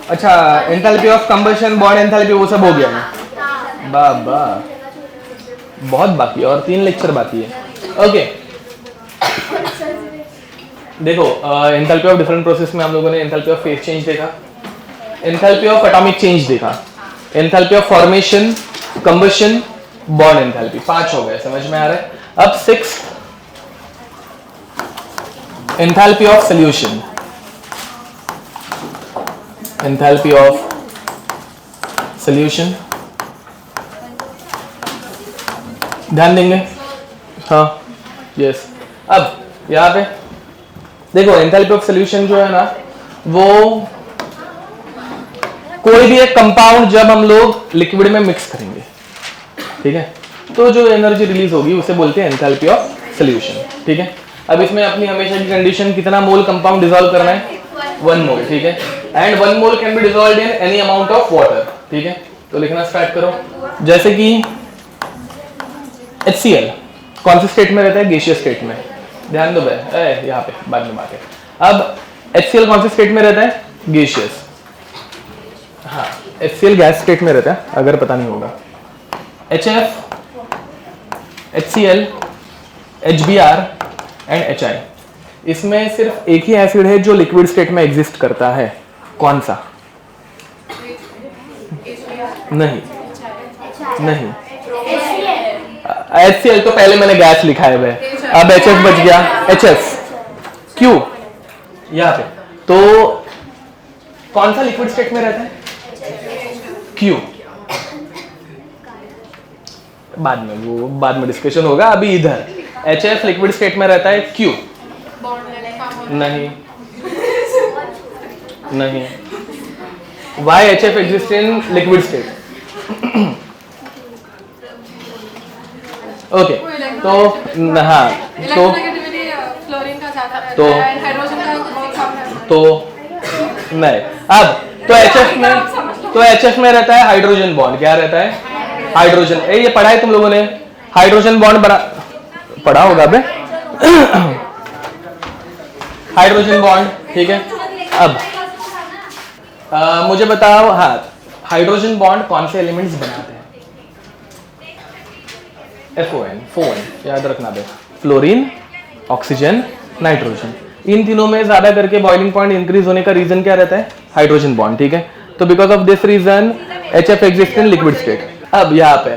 अच्छा, enthalpy of combustion, bond enthalpy, वो सब हो गया है। बाबा बहुत बाकी है और 3 लेक्चर बाकी है। ओके देखो, एंथैल्पी ऑफ डिफरेंट प्रोसेस में हम लोगों ने एंथैल्पी ऑफ फेज चेंज देखा, एंथैल्पी ऑफ एटॉमिक चेंज देखा, enthalpy of formation, combustion, bond enthalpy. 5 हो गए, समझ में आ रहा है। अब 6 enthalpy of solution, enthalpy of solution ध्यान देंगे। हाँ यस। अब यहाँ पे देखो, एंथैल्पी ऑफ सॉल्यूशन जो है ना, वो कोई भी एक कंपाउंड जब हम लोग लिक्विड में मिक्स करेंगे, ठीक है, तो जो एनर्जी रिलीज होगी उसे बोलते हैं एंथैल्पी ऑफ सॉल्यूशन। ठीक है, अब इसमें अपनी हमेशा की कंडीशन, कितना मोल कंपाउंड डिसॉल्व करना है, 1 मोल। ठीक है, and 1 mole can be dissolved in any amount of water. ठीक है, तो लिखना स्टार्ट करो। जैसे कि HCl कौन से स्टेट में रहता है, गैसियस स्टेट में। ध्यान दो भाई, यहाँ पे बाद में बात है। अब HCl कौन से स्टेट में रहता है, गैसियस। हाँ, HCl गैस स्टेट में रहता है, अगर पता नहीं होगा। HF, HCl, HBr and HI, इसमें सिर्फ एक ही एसिड है जो लिक्विड स्टेट में एग्जिस्ट करता है। कौन सा? नहीं नहीं, HCl तो पहले मैंने गैस लिखा है भाई, अब HF बच गया। HF क्यों यहाँ पे, तो कौन सा लिक्विड स्टेट में रहता है, क्यों? बाद में, वो बाद में डिस्कशन होगा। अभी इधर HF लिक्विड स्टेट में रहता है, क्यों? नहीं नहीं, why HF exists in liquid state? Okay, तो हाँ, तो नहीं, अब तो HF में रहता है हाइड्रोजन बॉन्ड। क्या रहता है, हाइड्रोजन। ये पढ़ा है तुम लोगों ने, हाइड्रोजन बॉन्ड बना, पढ़ा होगा बे हाइड्रोजन बॉन्ड। ठीक है, अब मुझे बताओ, हाँ, हाइड्रोजन बॉन्ड कौन से एलिमेंट्स बनाते हैं? FON, फोन याद रखना बे, फ्लोरीन, ऑक्सीजन, नाइट्रोजन। इन तीनों में ज्यादा करके बॉइलिंग पॉइंट इंक्रीज होने का रीजन क्या रहता है, हाइड्रोजन बॉन्ड। ठीक है, तो because of this reason HF exist in liquid state. अब यहाँ पे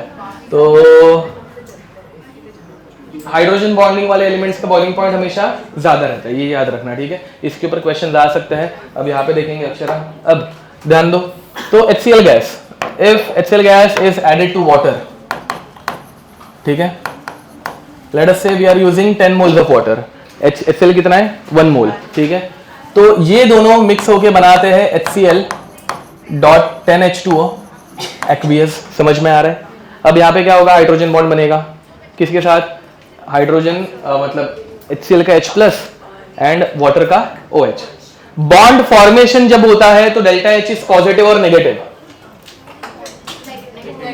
तो हाइड्रोजन बॉन्डिंग वाले एलिमेंट्स का बॉइलिंग पॉइंट हमेशा ज्यादा रहता है, ये याद रखना। ठीक है, इसके ऊपर क्वेश्चन आ सकते हैं। अब यहाँ पे देखेंगे अक्षरा, अब ध्यान दो। तो HCl gas, if HCl gas is added to water, ठीक है, let us say we are using 10 moles of water. HCl कितना है, 1 मोल। ठीक है, तो ये दोनों मिक्स होके बनाते हैं HCl डॉट 10H2O एक्वियस। समझ में आ रहा है। अब यहाँ पे क्या होगा, हाइड्रोजन बॉन्ड बनेगा किसके साथ, हाइड्रोजन मतलब HCl का H प्लस एंड वाटर का OH। बॉन्ड फॉर्मेशन जब होता है तो डेल्टा H इज पॉजिटिव और नेगेटिव,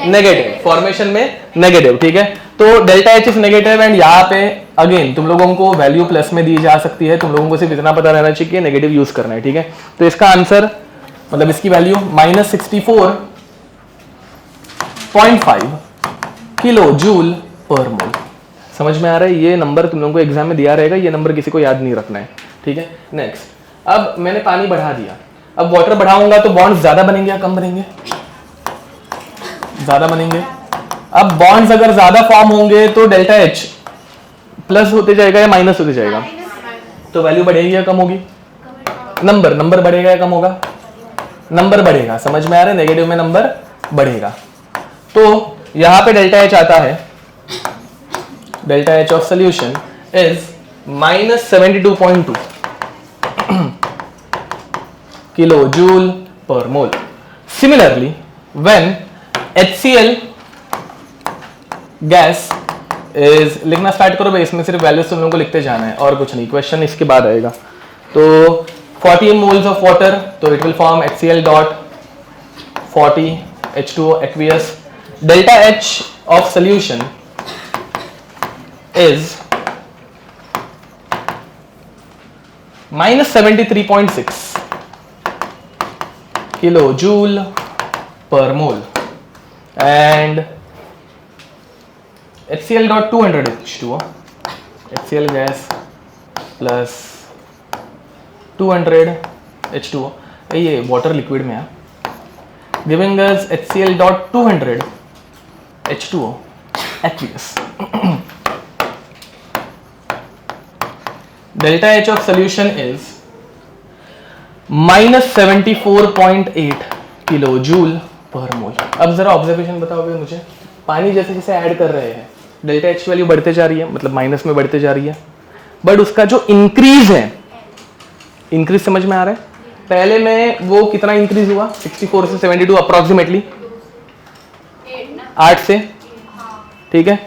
नेगेटिव फॉर्मेशन में नेगेटिव। ठीक है, तो delta H is negative and यहाँ पे अगेन तुम लोगों को वैल्यू प्लस में दी जा सकती है। तुम लोगों को सिर्फ इतना पता रहना चाहिए कि नेगेटिव यूज करना है। ठीक है, तो इसका आंसर मतलब इसकी value -64.5 kilo joule per mole. समझ में आ रहा है। ये नंबर तुम लोगों को एग्जाम में दिया रहेगा, ये नंबर किसी को याद नहीं रखना है। ठीक है, नेक्स्ट, अब मैंने पानी बढ़ा दिया, अब वाटर बढ़ाऊंगा तो बॉन्ड्स ज्यादा बनेंगे या कम बनेंगे, ज्यादा बनेंगे। अब बॉन्ड्स अगर ज्यादा फॉर्म होंगे तो डेल्टा H प्लस होते जाएगा या माइनस होते जाएगा, तो वैल्यू बढ़ेगी या कम होगी, नंबर बढ़ेगा या कम होगा, नंबर बढ़ेगा। समझ में आ रहा है, नेगेटिव में नंबर बढ़ेगा। तो यहां पे डेल्टा H आता है, delta H of solution is -72.2 kilo joule per mole. Similarly when HCl gas is, लिखना स्टार्ट करो भाई, इसमें सिर्फ वैल्यूज तुम लोगों को लिखते जाना है और कुछ नहीं, क्वेश्चन इसके बाद आएगा। तो 40 मोल्स ऑफ वाटर, तो it will form HCl dot 40 H2O aqueous. Delta H of solution is -73.6 kilo joule per mole and HCl dot 200 H2O, HCl gas plus 200 H2O, ये वाटर लिक्विड में है, giving us HCl dot 200 H2O aqueous. Delta H of solution is minus 74.8 kilo joule per mole. अब जरा observation बताओगे मुझे, पानी जैसे जैसे ऐड कर रहे हैं डेल्टा एच की वैल्यू बढ़ते जा रही है, मतलब माइनस में बढ़ते जा रही है, बट उसका जो इंक्रीज है, इंक्रीज समझ में आ रहा है? पहले में वो कितना इंक्रीज हुआ, 64 से 72 अप्रोक्सीमेटली, 8 से, ठीक है.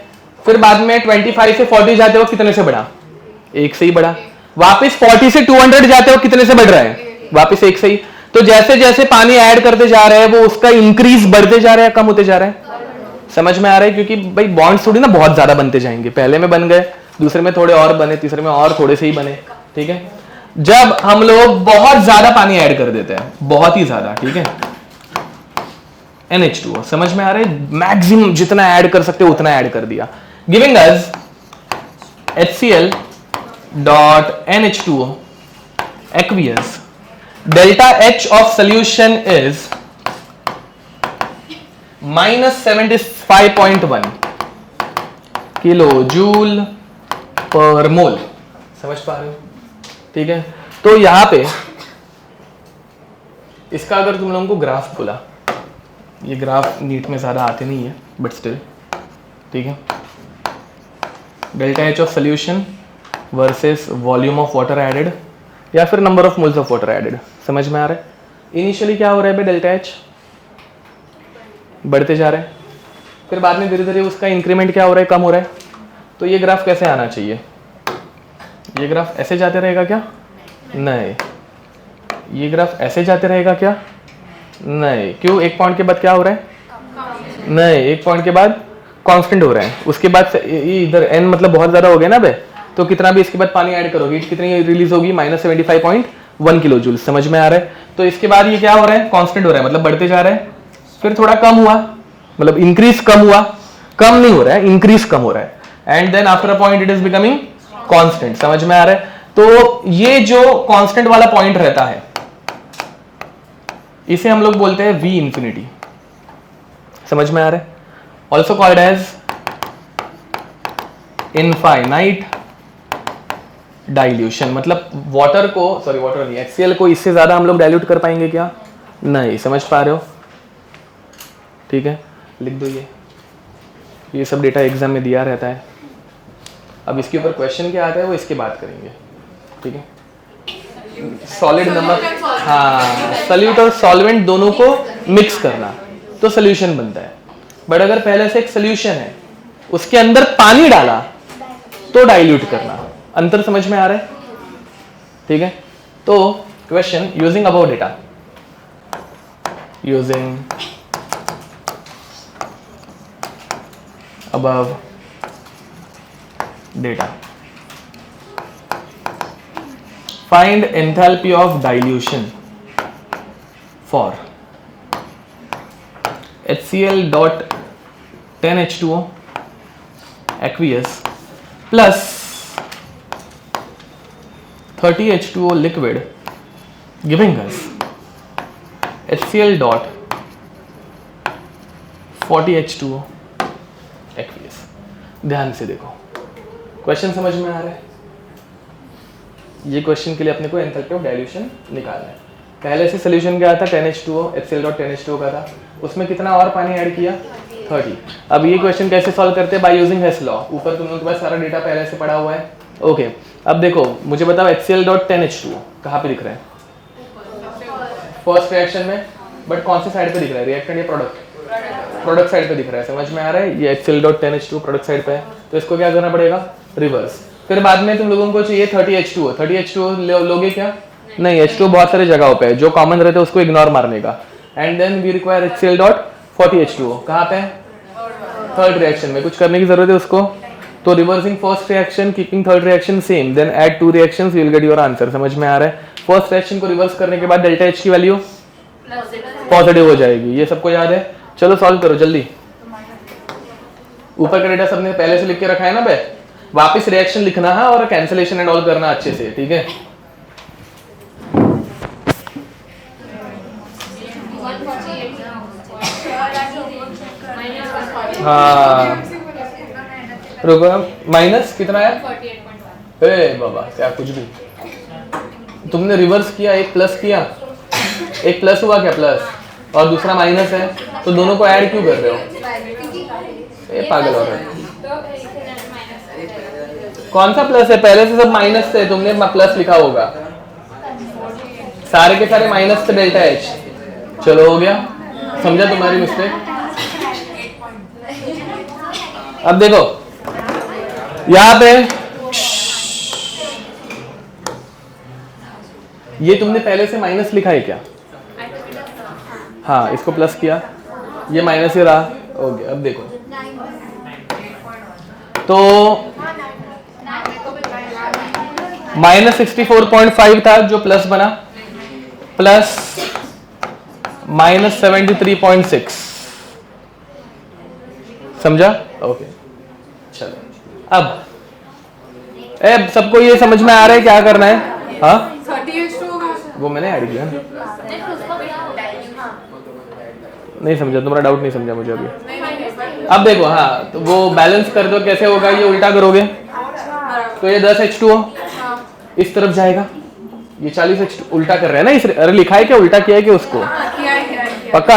फिर बाद में 25 से 40 जाते हो कितने से बढ़ा, 1 से ही बढ़ा. वापस 40 से 200 जाते हो कितने से बढ़ रहा है, वापस 1 से ही. तो जैसे जैसे पानी ऐड करते जा रहे हैं वो उसका इंक्रीज बढ़ते जा रहा है, कम होते जा रहा है. समझ में आ रहा है? क्योंकि भाई बॉन्ड्स थोड़ी ना बहुत ज्यादा बनते जाएंगे, पहले में बन गए, दूसरे में थोड़े और बने, तीसरे में और थोड़े से ही बने, ठीक है. जब हम लोग बहुत ज्यादा पानी ऐड कर देते हैं, बहुत ही ज्यादा, ठीक है, NH2O, समझ में आ रहा है? मैक्सिमम जितना ऐड कर सकते हो उतना ऐड कर दिया, giving us HCl dot NH2O aqueous. Delta H of solution is minus 75.1 kilo joule per mole. समझ पा रहे हो? ठीक है. तो यहां पे इसका अगर तुम लोगों को ग्राफ बोला, ये ग्राफ नीट में ज्यादा आते नहीं है बट स्टिल, ठीक है. Delta H of solution versus volume of water added या फिर number of moles of water added. समझ में आ रहा है? इनिशियली क्या हो रहा है भाई, डेल्टा एच बढ़ते जा रहे हैं, फिर बाद में धीरे धीरे उसका इंक्रीमेंट क्या हो रहा है, कम हो रहा है. तो ये ग्राफ कैसे आना चाहिए, ये ग्राफ ऐसे जाते रहेगा क्या? नहीं. ये ग्राफ ऐसे जाते रहेगा क्या? नहीं. क्यों? एक पॉइंट के बाद क्या हो रहा है? नहीं, एक पॉइंट के बाद कांस्टेंट हो रहा है, उसके बाद इधर n मतलब बहुत ज्यादा हो गया ना बे, तो कितना भी इसके बाद पानी ऐड करोगे कितनी रिलीज होगी, माइनस 75.1 किलो जूल. समझ में आ रहा है? तो इसके बाद ये क्या हो रहा है, कांस्टेंट हो रहा है, मतलब बढ़ते जा रहा है. फिर थोड़ा कम हुआ, मतलब इंक्रीज कम हुआ, कम नहीं हो रहा है, इंक्रीज कम हो रहा है, and then after a point it is becoming constant. समझ में आ रहा है? तो ये जो कांस्टेंट वाला पॉइंट रहता है इसे हम लोग बोलते हैं V इंफिनिटी. समझ में आ रहा है? Also called as infinite dilution. मतलब वाटर को, सॉरी वाटर नहीं, HCl को इससे ज्यादा हम लोग डाइल्यूट कर पाएंगे क्या? नहीं. समझ पा रहे हो? ठीक है, लिख दो. ये सब डेटा एग्जाम में दिया रहता है. अब इसके ऊपर क्वेश्चन क्या आता है वो इसके बाद करेंगे, ठीक है. सॉलिड नमक, हाँ, सॉल्यूट और सॉल्वेंट दोनों को मिक्स करना तो सोल्यूशन बनता है. बट अगर पहले से एक सोल्यूशन है उसके अंदर पानी डाला तो डाइल्यूट करना. अंतर समझ में आ रहा है? ठीक है. तो question, using above data, using above data, find enthalpy of dilution for HCl dot 10 H2O aqueous plus 30 H2O liquid giving us HCl dot 40 H2O aqueous. ध्यान से देखो, क्वेश्चन समझ में आ रहा है? ये क्वेश्चन के लिए अपने को एंथैल्पी ऑफ डाइल्यूशन निकालना है. पहले से सोल्यूशन क्या था, 10H2O, HCl डॉट 10H2O का था, उसमें कितना और पानी ऐड किया, 30. अब ये क्वेश्चन कैसे सॉल्व करते हैं, बाय यूजिंग हेस लॉ. ऊपर तुम लोगों के पास सारा डेटा पहले से पड़ा हुआ है. ओके, अब देखो मुझे बताओ HCl डॉट 10H2O कहाँ पे दिख रहा है? फर्स्ट रिएक्शन में, बट कौन से साइड पे दिख रहा है, रिएक्टेंट या प्रोडक्ट? प्रोडक्ट साइड पे दिख रहा है. समझ में आ रहा है? ये HCl dot 10H2O product side पे है, तो इसको क्या करना पड़ेगा, रिवर्स. फिर बाद में तुम लोगों को चाहिए 30H2O. 30H2O लोगे क्या? नहीं, H2O बहुत सारे जगहों पे है, जो कॉमन रहते हैं उसको इग्नोर मारने का. And then we require HCl dot 40H2O. कहाँ पे? थर्ड रिएक्शन में. कुछ करने की जरूरत है उसको, तो reversing first reaction, keeping third reaction same, then add 2 reactions, you will get your answer. समझ में आ रहा है? फर्स्ट रिएक्शन को रिवर्स करने के बाद डेल्टा H की वैल्यू पॉजिटिव हो जाएगी। ये सबको याद है? चलो सॉल्व करो जल्दी। ऊपर का डेटा सबने पहले से लिख के रखा है ना बे? वापस रिएक्शन लिखना है और कैंसिलेशन एंड ऑल करना अच्छे से, ठीक है? हाँ रुको, माइनस कितना है? ए बाबा क्या कुछ भी, तुमने रिवर्स किया, एक प्लस किया, एक प्लस हुआ क्या प्लस, और दूसरा माइनस है, तो दोनों को ऐड क्यों कर रहे हो? ये पागल हो रहे हो। कौन सा प्लस है? पहले से सब माइनस थे, तुमने प्लस लिखा होगा। सारे के सारे माइनस थे, डेल्टा एच। चलो हो गया, समझा तुम्हारी मिस्टेक। अब देखो यहां पे ये तुमने पहले से माइनस लिखा है क्या? हाँ, इसको प्लस किया, ये माइनस ही रहा, हो गया। अब देखो तो -64.5 था जो प्लस बना, प्लस -73.6, समझा? ओके चलो, अब सबको ये समझ में आ रहा है क्या करना है? हाँ वो मैंने ऐड किया ना, नहीं समझा, तुम्हारा डाउट नहीं समझा मुझे अभी। अब देखो, हाँ तो वो बैलेंस कर दो, कैसे होगा? ये उल्टा करोगे तो ये 10 H2O इस तरफ जाएगा, ये 40 H2 उल्टा कर रहे हैं ना इस, अरे लिखा है क्या? उल्टा किया है क्या उसको? पक्का?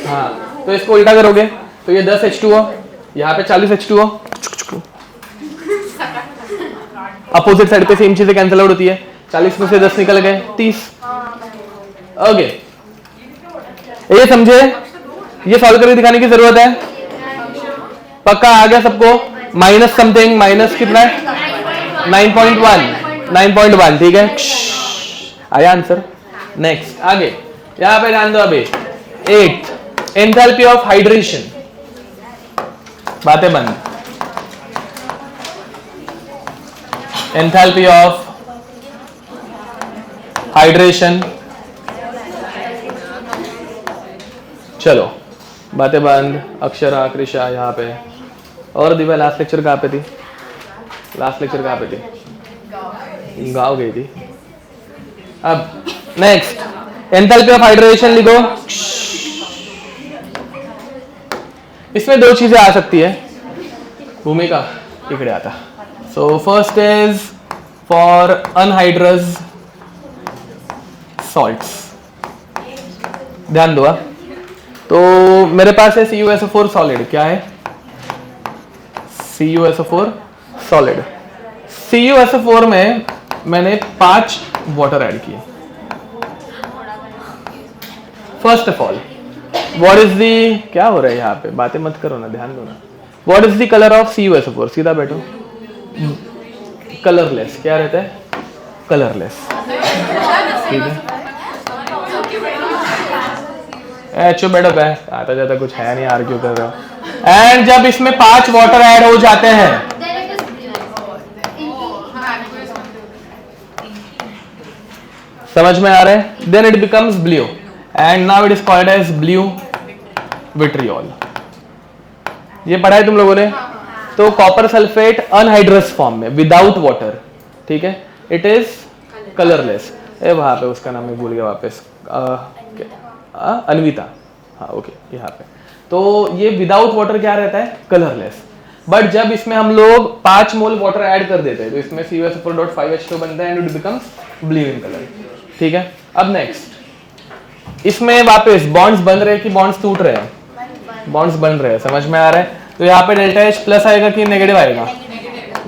हाँ तो इसको उल्टा करोगे तो ये 10 H2O, यहाँ पे 40 H2O, अपोजिट साइड पे सेम चीजें कैंसिल आउट होती है, 40 में से 10 निकल गए, 30। ओके ये समझे? ये सॉल्व करके दिखाने की जरूरत है? पक्का आ गया सबको? माइनस समथिंग, माइनस कितना है? 9.1, ठीक है, आया आंसर। नेक्स्ट आगे यहां पे ध्यान दो अभी। 8 एंथैल्पी ऑफ हाइड्रेशन, बातें बंद। एंथैल्पी ऑफ हाइड्रेशन, चलो बातें बंद। अक्षरा, कृषा यहाँ पे, और दिव्या लास्ट लेक्चर कहाँ पे थी? लास्ट लेक्चर कहाँ पे थी? गाँव गई थी। अब नेक्स्ट एंथैल्पी ऑफ हाइड्रेशन लिखो। इसमें दो चीजें आ सकती है, भूमिका इकड़े आता। So first is for anhydrous salts, ध्यान दो। तो मेरे पास है CuSO4 सॉलिड, क्या है? CuSO4 solid. CuSO4 में मैंने 5 वाटर ऐड किए। First of all what is the, क्या हो रहा है यहाँ पे? बातें मत करो ना, ध्यान दो ना। What is the colour of CuSO4? सीधा बैठो। कलरलेस, क्या रहता है? कलरलेस, ठीक है। चुप बैठो, आता जाता कुछ है नहीं, आर्ग्यू कर रहे हो। एंड जब इसमें 5 वाटर ऐड हो जाते हैं, समझ में आ रहा है? Then it becomes blue and now it is called as blue vitriol. ये पढ़ा है तुम लोगों ने? तो कॉपर सल्फेट अनहाइड्रस फॉर्म में विदाउट वाटर, ठीक है, इट इज कलरलेस। वहां पे उसका नाम मैं भूल गया वापस, अन्विता, हाँ ओके, यहाँ पे। तो ये विदाउट वाटर क्या रहता है? कलरलेस। बट जब इसमें हम लोग 5 मोल वाटर ऐड कर देते हैं तो इसमें CuSO4.5H2 बनता है and it becomes blue in colour, ठीक है। अब नेक्स्ट इसमें वापस बॉन्ड्स बन रहे हैं कि बॉन्ड्स टूट रहे हैं? बॉन्ड्स बन रहे हैं, समझ में आ रहा है? तो यहाँ पे डेल्टा H प्लस आएगा कि नेगेटिव आएगा?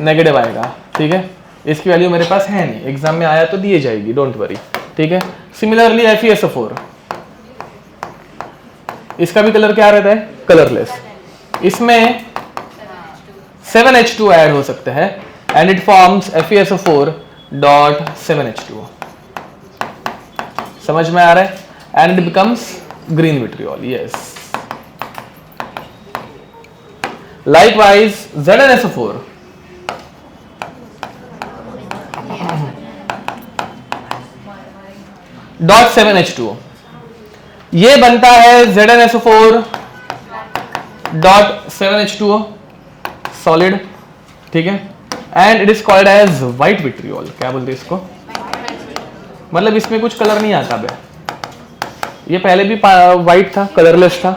नेगेटिव आएगा, ठीक है। इसकी वैल्यू मेरे पास है नहीं, एग्जाम में आया तो दिए जाएगी, डोंट वरी, ठीक है। सिमिलरली FeSO4, इसका भी कलर क्या रहता है? कलरलेस। इसमें 7H2 ऐड हो सकते हैं एंड इट फॉर्म्स FeSO4.7H2O, समझ में आ रहा है? And it becomes green vitriol, yes. Likewise ZnSO4 .7H2O, ये बनता है ZnSO4 डॉट 7H2O सॉलिड, ठीक है, and it is called as white vitriol. क्या बोलते हैं इसको? मतलब इसमें कुछ कलर नहीं आता बे, ये पहले भी व्हाइट था, कलरलेस था,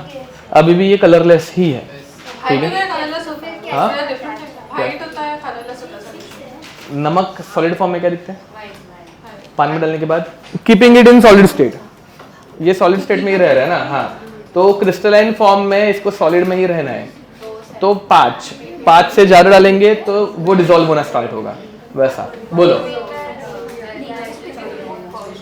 अभी भी ये कलरलेस ही है, ठीक है। हाँ, नमक सॉलिड फॉर्म में क्या दिखते हैं? पानी में डालने के बाद keeping it in solid state, ये सॉलिड स्टेट में ही रह रहा है ना। हाँ, तो क्रिस्टलाइन फॉर्म में इसको सॉलिड में ही रहना है, तो 5 से ज्यादा डालेंगे तो वो डिसॉल्व होना स्टार्ट होगा। वैसा बोलो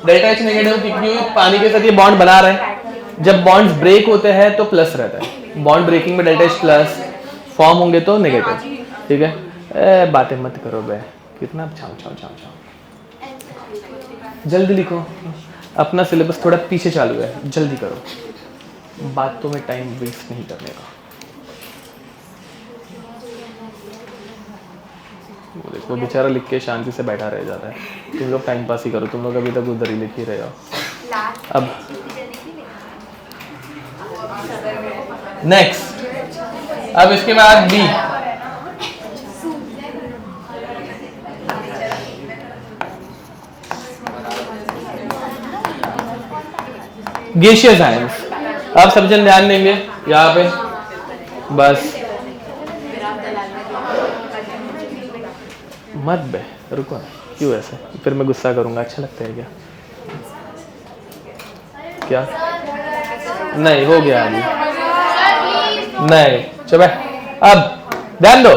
डेल्टा H नेगेटिव, क्योंकि पानी के साथ ये बॉन्ड बना रहे हैं, जब बॉन्ड्स ब्रेक होते हैं तो प्लस रहता है, बॉन्ड ब्रेकिंग में डेल्टा H प्लस, फॉर्म होंगे तो नेगेटिव, ठीक है। बातें मत करो बे, कितना छाओ छाओ छाओ छाओ, जल्दी लिखो, अपना सिलेबस थोड़ा पीछे चालू है, जल्दी करो, बातों में टाइम वेस्ट नहीं करने का। वो देखो बेचारा लिख के शांति से बैठा रह जाता है, तुम लोग टाइम पास ही करो, तुम लोग अभी तक उधर ही लिख ही रहे हो। अब नेक्स्ट, अब इसके बाद बी, गैसियस आयंस। अब सब जन ध्यान देंगे यहाँ पे, बस मत बे, रुको ना, क्यों ऐसे, फिर मैं गुस्सा करूंगा, अच्छा लगता है क्या? क्या नहीं हो गया अभी, नहीं चलो। अब ध्यान दो,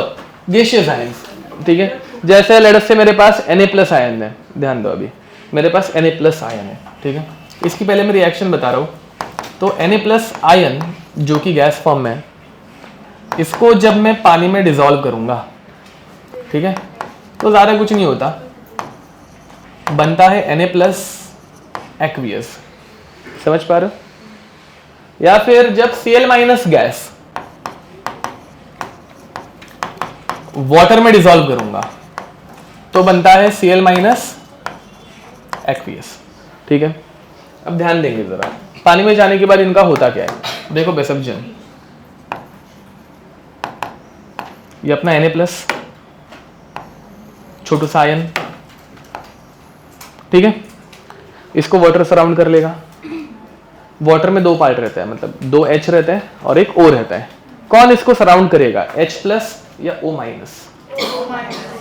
गैसियस आयंस, ठीक है, जैसे लेट्स से मेरे पास Na+ आयन है, ध्यान दो, अभी मेरे पास Na+ आयन है, ठीक है। इसकी पहले मैं रिएक्शन बता रहा हूँ। तो Na+ आयन जो कि गैस फॉर्म में है, इसको जब मैं पानी में डिसॉल्व करूंगा, ठीक है, तो ज़्यादा कुछ नहीं होता, बनता है Na+ एक्वियस, समझ पा रहे हो? या फिर जब Cl- गैस वाटर में डिसॉल्व करूंगा तो बनता है Cl- एक्वियस, ठीक है। अब ध्यान देंगे जरा, पानी में जाने के बाद इनका होता क्या है, देखो बेसब जन, ये अपना Na+, छोटू सा आयन, ठीक है, इसको वाटर सराउंड कर लेगा। वाटर में 2 पार्ट रहता है, मतलब 2 H रहता है और एक O रहता है। कौन इसको सराउंड करेगा, H+ या O-?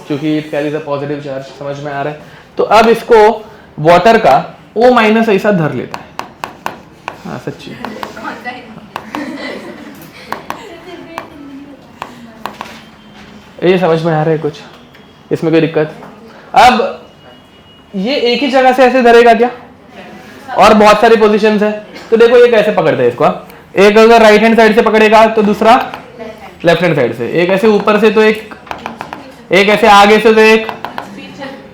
क्योंकि it carries a positive charge, समझ में आ रहा है? तो अब इसको वाटर का O- ऐसा धर लेता है। हाँ सच्ची, ये समझ में आ रहा है कुछ, इसमें कोई दिक्कत? अब ये एक ही जगह से ऐसे धरेगा क्या, और बहुत सारी पोजीशंस है, तो देखो ये कैसे पकड़ता है इसको। एक अगर राइट हैंड साइड से पकड़ेगा तो दूसरा लेफ्ट हैंड साइड से, एक ऐसे ऊपर से तो एक ऐसे आगे से तो एक,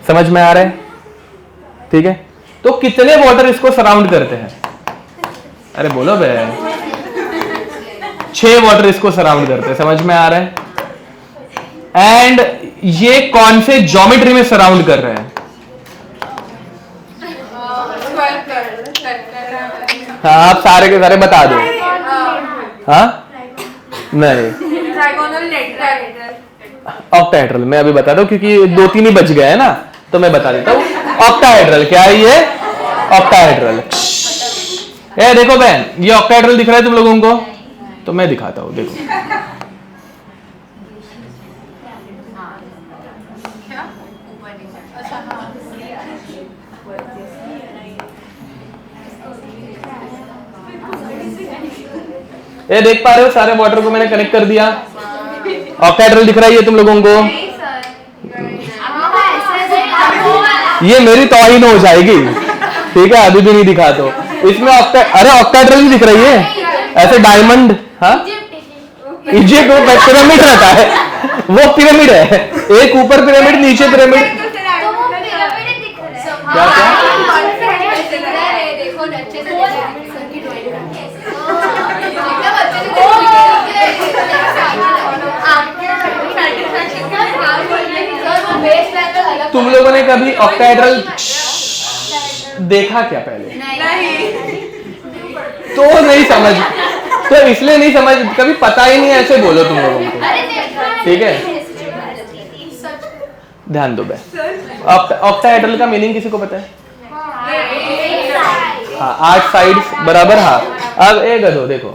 समझ में आ रहा है? ठीक है, तो कितने वाटर इसको सराउंड करते हैं? अरे बोलो बे, 6 वाटर इसको सराउंड करते हैं, समझ में आ रहा है? एंड ये कौन से ज्योमेट्री में सराउंड कर रहे हैं? हाँ आप सारे के सारे बता दो। हाँ नहीं, ऑक्टाहेड्रल। मैं अभी बता दूं क्योंकि 2-3 ही बच गए हैं ना, तो मैं बता देता हूँ। ऑक्टाहेड्रल क्या है ये? ऑक्टाहेड्रल। ए देखो बहन, ये ऑक्टाहेड्रल दिख रहा है तुम लोगों को? तो मैं दिखाता हूँ, देखो। ये देख पा रहे हो, सारे वाटर को मैंने कनेक्ट कर दिया। ऑक्टाहेड्रल दिख रहा है ये तुम लोगों को? ये मेरी तौहीन हो जाएगी, ठीक है, अभी भी नहीं दिखा तो। इसमें अरे ऑक्टाहेड्रल नहीं दिख रही है ऐसे डायमंड। हाँ इजिप्ट, वो पिरामिड रहता है, वो पिरामिड है, एक ऊपर पिरामिड नीचे पिरामिड। क्या क्या? तुम लोगों ने कभी ऑक्टाहेड्रल देखा क्या पहले? नहीं। तो नहीं समझ, तो इसलिए नहीं समझ, कभी पता ही नहीं है ऐसे बोलो तुम लोगों को, ठीक है। ध्यान दो बे, ऑक्टाहेड्रल का मीनिंग किसी को पता है? हाँ 8 साइड्स बराबर। हाँ अब एक गधो देखो,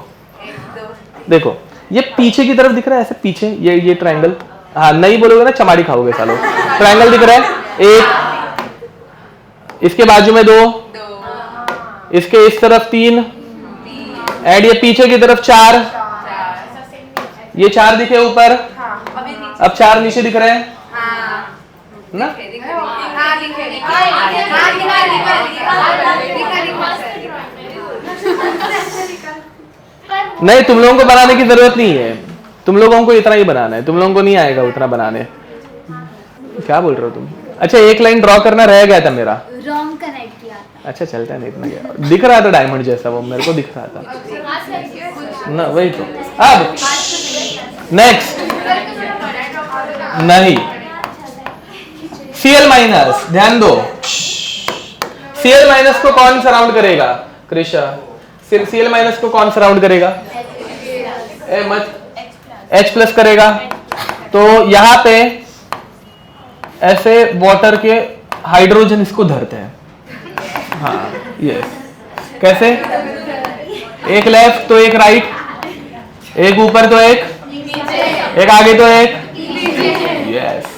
देखो ये पीछे की तरफ दिख रहा है ऐसे पीछे, ये ट्रायंगल, हाँ नहीं बोलोगे ना चमाड़ी खाओगे सालों। ट्रायंगल दिख रहा है एक, इसके बाजू में 2, इसके इस तरफ 3, एंड ये पीछे की तरफ 4, ये 4 दिखे ऊपर, अब 4 नीचे दिख रहे हैं ना। नहीं तुम लोगों को बनाने की जरूरत नहीं है, तुम लोगों को इतना ही बनाना है, तुम लोगों को नहीं आएगा उतना बनाने। क्या बोल रहे हो तुम? अच्छा एक लाइन ड्रॉ करना रह गया था मेरा, रॉन्ग कनेक्ट किया। अच्छा चलता है नहीं इतना गया, दिख रहा था डायमंड जैसा, वो मेरे को दिख रहा था ना, वही तो। अब नेक्स्ट नहीं, Cl माइनस, ध्यान दो Cl माइनस को कौन सराउंड करेगा? कृषा, Cl माइनस को कौन सराउंड करेगा? मत H प्लस करेगा। तो यहाँ पे ऐसे वाटर के हाइड्रोजन इसको धरते हैं, हाँ यस। कैसे? एक लेफ्ट तो एक राइट, एक ऊपर तो एक आगे तो एक, यस।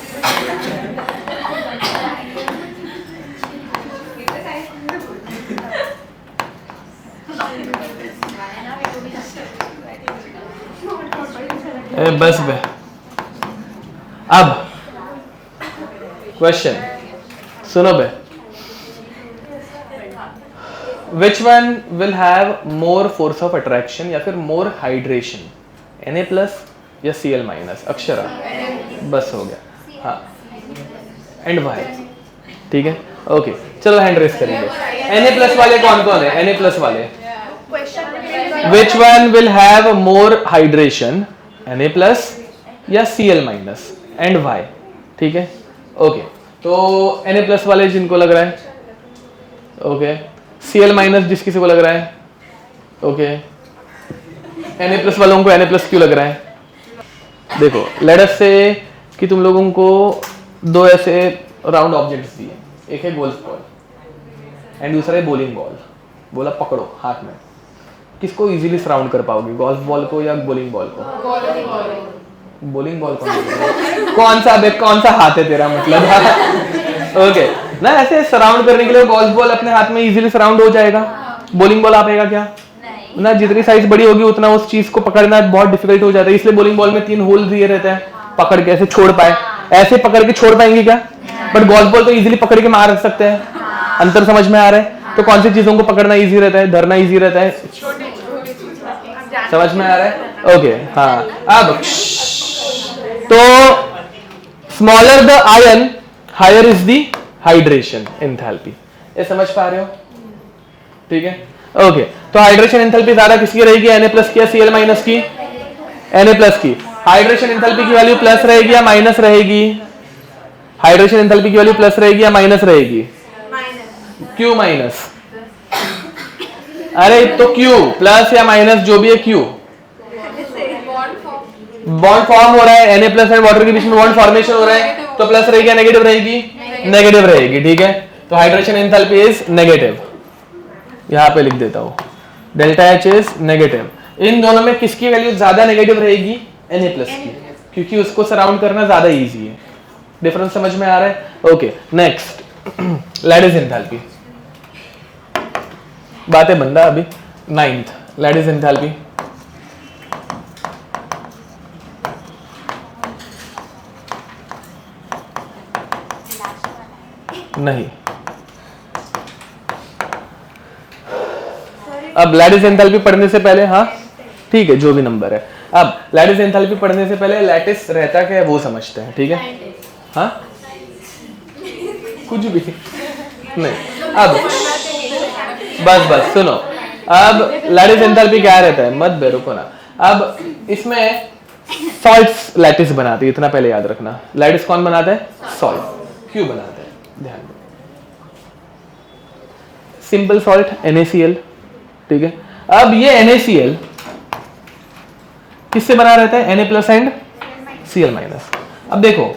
बस बे। अब क्वेश्चन सुनो बे, which one will have more force of attraction या फिर मोर हाइड्रेशन, Na प्लस या Cl माइनस? अक्षरा, बस हो गया। हाँ एंड वाई, ठीक है ओके। चलो हैंड रेस करेंगे। Na प्लस वाले कौन कौन है? Na प्लस वाले, विच one will have more hydration, Na plus या Cl माइनस, एंड वाई, ठीक है ओके। तो Na प्लस वाले जिनको लग रहा है ओके, Cl माइनस जिस किसी को लग रहा है ओके, Na प्लस वालों को Na प्लस क्यों लग रहा है? देखो लेट अस से कि तुम लोगों को 2 ऐसे राउंड ऑब्जेक्ट्स दिए, एक है गोल्फ बॉल एंड दूसरा है बॉलिंग बॉल, बोला पकड़ो हाथ में, किसको इजीली सराउंड कर पाओगे, गोल्फ बॉल को या बॉलिंग बॉल को? बॉलिंग बॉल कौन सा हाथ है तेरा मतलब? ओके ना, ऐसे सराउंड करने के लिए गोल्फ बॉल अपने हाथ में इजीली सराउंड हो जाएगा, बॉलिंग बॉल आपेगा क्या? ना, जितनी साइज बड़ी होगी उतना उस चीज को पकड़ना बहुत डिफिकल्ट हो जाता है, इसलिए बॉलिंग बॉल में 3 होल दिए रहते हैं, पकड़ के ऐसे छोड़ पाए, ऐसे पकड़ के छोड़ पाएंगे क्या? बट गोल्फ बॉल तो इजीली पकड़ के मार सकते हैं। अंतर समझ में आ रहा है? तो कौन सी चीजों को पकड़ना इजी रहता है, धरना इजी रहता है? समझ में आ रहा है? ओके हाँ। अब तो smaller the ion higher is the hydration enthalpy, ये समझ पा रहे हो? ठीक है ओके। तो हाइड्रेशन एंथैल्पी ज्यादा किसकी रहेगी, Na प्लस की या Cl माइनस की? Na प्लस की। हाइड्रेशन एंथैल्पी की वैल्यू प्लस रहेगी या माइनस रहेगी? हाइड्रेशन एंथैल्पी की वैल्यू प्लस रहेगी या माइनस रहेगी? क्यों माइनस? अरे तो क्यों प्लस या माइनस जो भी है, क्यों? बॉन्ड फॉर्म हो रहा है, Na प्लस एंड वाटर के बीच में बॉन्ड फॉर्मेशन हो रहा है, तो प्लस रहेगी या नेगेटिव रहेगी? नेगेटिव रहेगी, ठीक है। तो हाइड्रेशन एंथैल्पी इज नेगेटिव, यहां पे लिख देता हूं, डेल्टा H इज नेगेटिव। इन दोनों में किसकी वैल्यू ज्यादा नेगेटिव रहेगी? Na प्लस की, क्योंकि उसको सराउंड करना ज्यादा इजी है। डिफरेंस समझ में आ रहा है? ओके नेक्स्ट, लैटिस एंथैल्पी, बातें बंदा अभी 9th लैटिस एंथैल्पी। नहीं, अब लैटिस एंथैल्पी पढ़ने से पहले, हाँ ठीक है जो भी नंबर है, अब लैटिस एंथैल्पी पढ़ने से पहले लैटिस रहता क्या है वो समझते हैं, ठीक है? हाँ कुछ भी नहीं। अब बस सुनो, अब लैटिस एंथैल्पी क्या रहता है, मत बेरुको ना। अब इसमें सॉल्ट्स लैटिस बनाती है, इतना पहले याद रखना। लैटिस कौन बनाता है? सॉल्ट। क्यों बनाता है? ध्यान दो, सिंपल सॉल्ट NaCl, ठीक है। अब ये NaCl किससे बना रहता है? Na plus and Cl minus. अब देखो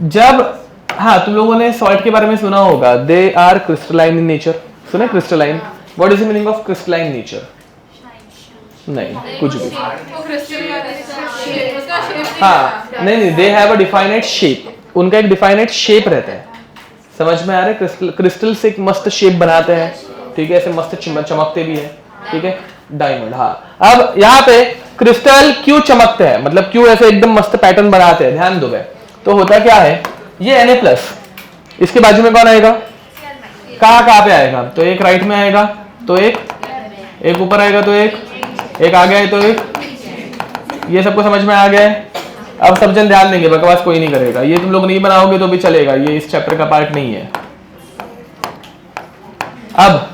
जब, हाँ तुम लोगों ने सॉल्ट के बारे में सुना होगा, they are crystalline in nature, सुना crystalline? What is the meaning of crystalline nature? नहीं कुछ भी, हाँ नहीं, they have a definite shape, उनका एक डिफाइनेट शेप रहता है, समझ में आ रहा है? क्रिस्टल से एक मस्त शेप बनाते हैं, ठीक है, ऐसे मस्त चमकते भी है, ठीक है, डायमंड। हाँ अब यहाँ पे क्रिस्टल क्यों चमकते हैं, मतलब क्यों ऐसे एकदम मस्त पैटर्न बनाते हैं, ध्यान दो। तो होता क्या है, ये Na प्लस, इसके बाजू में कौन आएगा? कहाँ पे आएगा? तो एक राइट में आएगा, तो एक ऊपर आएगा, तो एक आगे है, तो एक। ये सबको समझ में आ गया है? अब सब जन ध्यान देंगे, बकवास कोई नहीं करेगा, ये तुम लोग नहीं बनाओगे तो भी चलेगा, ये इस चैप्टर का पार्ट नहीं है। अब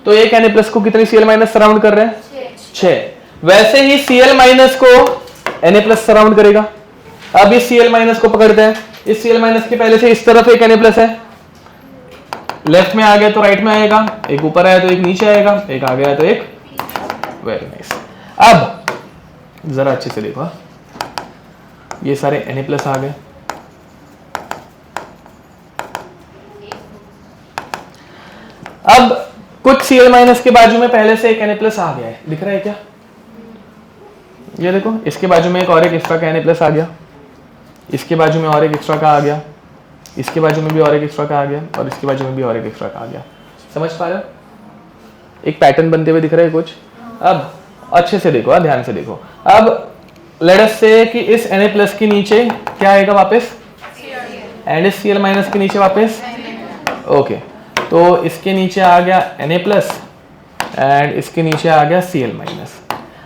तो एक Na प्लस को कितनी Cl माइनस सराउंड कर रहे हैं? 6। वैसे ही Cl माइनस को Na प्लस सराउंड करेगा। अब इस Cl माइनस को पकड़ते हैं, इस Cl माइनस के पहले से इस तरफ एक Na प्लस है, लेफ्ट में आ गया तो राइट में आएगा, एक ऊपर आया तो एक नीचे आएगा, एक आ गया तो एक। Very nice. अब जरा अच्छे से देखो, ये सारे Na प्लस आ गए। अब कुछ Cl माइनस के बाजू में पहले से एक Na प्लस आ गया है, दिख रहा है क्या? ये देखो, इसके बाजू में एक और एक एक्स्ट्रा का Na प्लस आ गया, इसके बाजू में और एक एक्स्ट्रा का आ गया, इसके बाजू में भी और एक एक्स्ट्रा का आ गया, और इसके बाजू में भी और एक एक्स्ट्रा का आ गया। समझ पा रहे हो? एक पैटर्न बनते हुए दिख रहा है कुछ। अब अच्छे से देखो, ध्यान से देखो। अब लेट अस से कि इस Na प्लस के नीचे क्या आएगा वापस? एंड इस Cl माइनस के नीचे वापस, ओके, तो इसके नीचे आ गया Na प्लस एंड इसके नीचे आ गया Cl माइनस।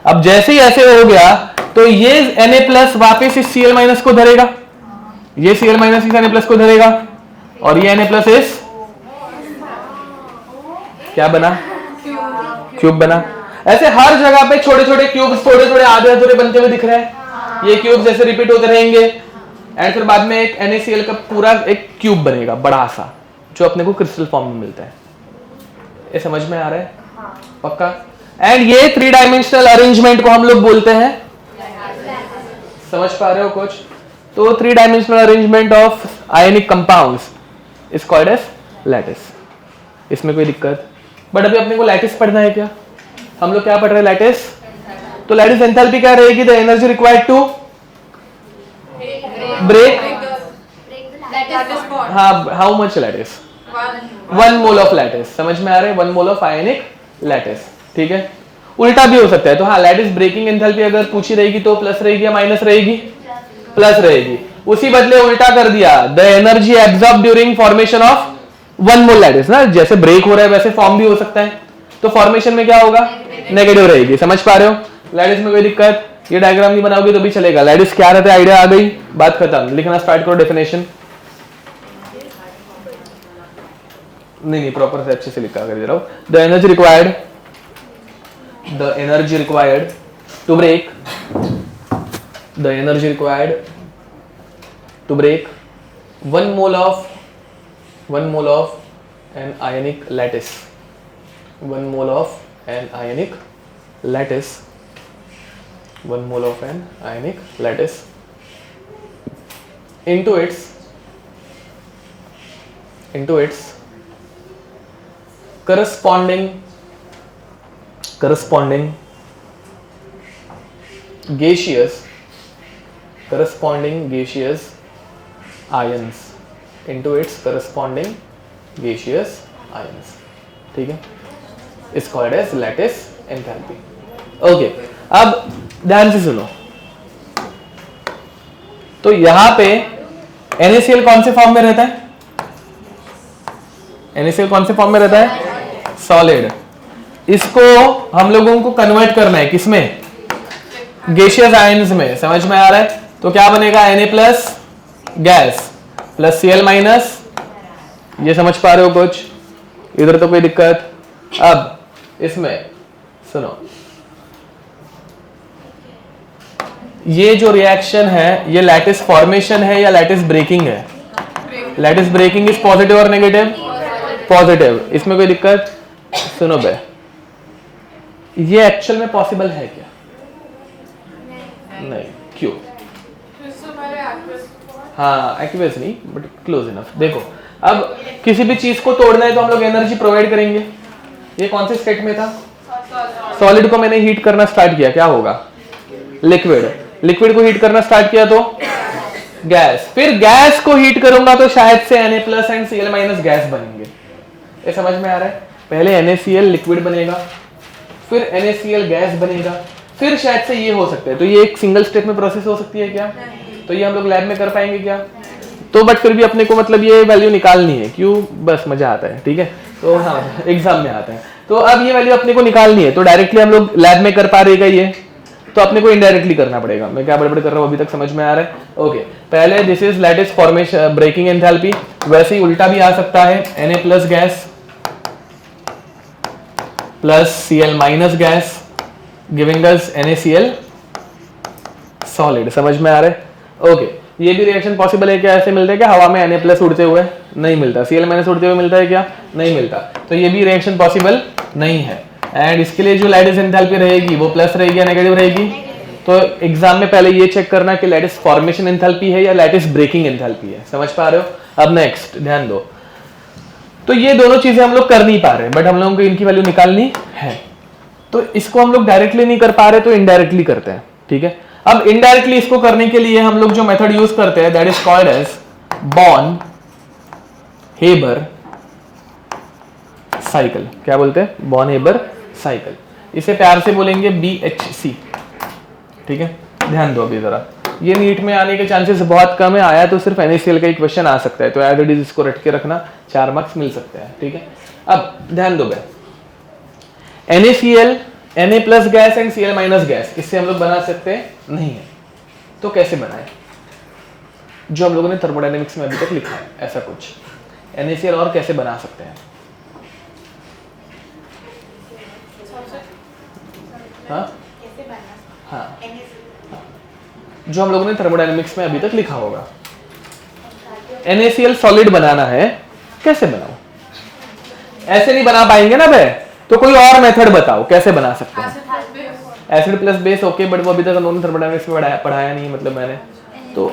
अब जैसे ही ऐसे हो गया तो ये Na प्लस वापस इस Cl माइनस को धरेगा, ये Cl माइनस इस Na प्लस को धरेगा, और ये Na प्लस इस क्या बना? क्यूब बना। ऐसे हर जगह पे छोटे छोटे क्यूब्स, थोड़े थोड़े आधे अधूरे बनते हुए दिख रहे हैं। ये क्यूब्स ऐसे रिपीट होते रहेंगे एंड फिर बाद में एक NaCl का पूरा एक क्यूब बनेगा बड़ा सा, जो अपने को क्रिस्टल फॉर्म में मिलता है। ये समझ में आ रहा है? पक्का? एंड ये 3 डायमेंशनल अरेंजमेंट को हम लोग बोलते हैं, समझ पा रहे हो कुछ? तो 3 dimensional arrangement of ionic compounds is called as lattice. इसमें कोई दिक्कत? बट अभी अपने को लैटिस पढ़ना है क्या? हम लोग क्या पढ़ रहे हैं? लैटिस। तो लैटिस एंथैल्पी क्या रहेगी? The energy required to break, हाँ, how much lattice? 1 mole of lattice. समझ में आ रहा है? 1 मोल ऑफ आयनिक लैटिस, ठीक है। उल्टा भी हो सकता है, तो हाँ, लैटिस ब्रेकिंग एंथैल्पी अगर पूछी रहेगी तो प्लस रहेगी या माइनस रहेगी? प्लस रहेगी। उसी बदले उल्टा कर दिया, the energy absorb during formation of 1 mole lattice ना, जैसे ब्रेक हो रहा है वैसे फॉर्म भी हो सकता है, तो फॉर्मेशन में क्या होगा? नेगेटिव रहेगी। समझ पा रहे हो? लैटिस में कोई दिक्कत? ये डायग्राम नहीं बनाओगे तो भी चलेगा। लैटिस क्या रहता है, आइडिया आ गई, बात खत्म। लिखना स्टार्ट करो डेफिनेशन। नहीं, प्रॉपर से अच्छे से लिखा कर दे रहा हूं। The energy required to break, the energy required to break 1 mole of an ionic lattice, 1 mole of an ionic lattice, 1 mole of an ionic lattice into its corresponding gaseous ions, into its corresponding gaseous ions, ठीक है, is called as lattice enthalpy. Okay, अब ध्यान से सुनो। तो यहां पे NaCl कौन से फॉर्म में रहता है? NaCl कौन से फॉर्म में रहता है? सॉलिड। इसको हम लोगों को कन्वर्ट करना है किसमें? गैसियस आयंस में। समझ में आ रहा है? तो क्या बनेगा? Na plus gas plus Cl minus. ये समझ पा रहे हो कुछ? इधर तो कोई दिक्कत? अब इसमें सुनो, ये जो रिएक्शन है ये लैटिस फॉर्मेशन है या लैटिस ब्रेकिंग है? लैटिस ब्रेकिंग इज पॉजिटिव और नेगेटिव? पॉजिटिव। इसमें कोई दिक्कत? सुनो बे, ये एक्चुअल में पॉसिबल है क्या? नहीं। क्यों? हाँ, एक्वियस नहीं बट क्लोज इनफ। देखो अब किसी भी चीज को तोड़ना है तो हम लोग एनर्जी प्रोवाइड करेंगे। ये कौन से स्टेट में था? सॉलिड को मैंने हीट करना स्टार्ट किया, क्या होगा? लिक्विड। लिक्विड को हीट करना स्टार्ट किया तो गैस। फिर गैस को हीट करूंगा तो शायद से Na+ एंड Cl- गैस बनेंगे। ये समझ में आ रहा है? पहले NaCl लिक्विड बनेगा, फिर NaCl गैस बनेगा, फिर शायद से ये हो सकता है। तो ये एक सिंगल स्टेप में प्रोसेस हो सकती है क्या? तो ये हम लोग लैब में कर पाएंगे क्या? तो बट फिर भी अपने को मतलब ये वैल्यू निकालनी है। क्यों? बस मजा आता है, ठीक है। तो हाँ, एग्जाम में आता है। तो अब ये वैल्यू अपने को निकालनी है, तो डायरेक्टली हम लोग लैब में कर पा रहेगा ये, तो अपने को इनडायरेक्टली करना पड़ेगा। मैं क्या बड़बड़ कर रहा हूँ अभी तक समझ में आ रहा है? ओके, पहले this is lattice formation breaking enthalpy. वैसे ही उल्टा भी आ सकता है, Na+ gas plus Cl- gas giving us NaCl solid. समझ में आ रहा है? ओके, ये भी रिएक्शन पॉसिबल है क्या? ऐसे मिलता है क्या हवा में Na+ उड़ते हुए? नहीं मिलता। Cl- उड़ते हुए मिलता है क्या? नहीं मिलता। तो ये भी रिएक्शन पॉसिबल नहीं है। एंड इसके लिए जो लैटिस एंथैल्पी रहेगी वो प्लस रहेगी या नेगेटिव रहेगी? तो एग्जाम में पहले ये चेक करना कि लैटिस फॉर्मेशन एंथैल्पी है या लैटिस ब्रेकिंग एंथैल्पी है। समझ पा रहे हो? अब नेक्स्ट ध्यान दो। तो ये दोनों चीजें हम लोग कर नहीं पा रहे, बट हम लोगों को इनकी वैल्यू निकालनी है। तो इसको हम लोग डायरेक्टली नहीं कर पा रहे तो इनडायरेक्टली करते हैं, ठीक है। अब इनडायरेक्टली इसको करने के लिए हम लोग जो मेथड यूज करते हैं that is called as Born Haber cycle. क्या बोलते हैं? Born Haber cycle. इसे प्यार से बोलेंगे BHC, ठीक है। ध्यान दो अभी जरा, ये नीट में आने के चांसेस बहुत कम है। आया तो सिर्फ NaCl का ही क्वेश्चन आ सकता है, तो एज इट इज इसको रट के रखना, 4 मार्क्स मिल सकते हैं, ठीक है। अब ध्यान दो भाई, NaCl, Na+ gas and Cl- gas, इससे हम लोग बना सकते हैं नहीं है। तो कैसे बनाए? जो हम लोगों ने थर्मोडायनेमिक्स में अभी तक लिखा है ऐसा कुछ। NaCl और कैसे बना सकते हैं? हाँ हाँ, जो हम लोगों ने थर्मोडायनेमिक्स में अभी तक लिखा होगा। NaCl सॉलिड बनाना है, कैसे बनाओ? ऐसे नहीं बना पाएंगे ना बे, तो कोई और मेथड बताओ कैसे बना सकते हैं। Acid plus base, okay, but वो अभी तक हम लोगों ने थर्मोडायनेमिक्स में पढ़ाया नहीं, मतलब मैंने तो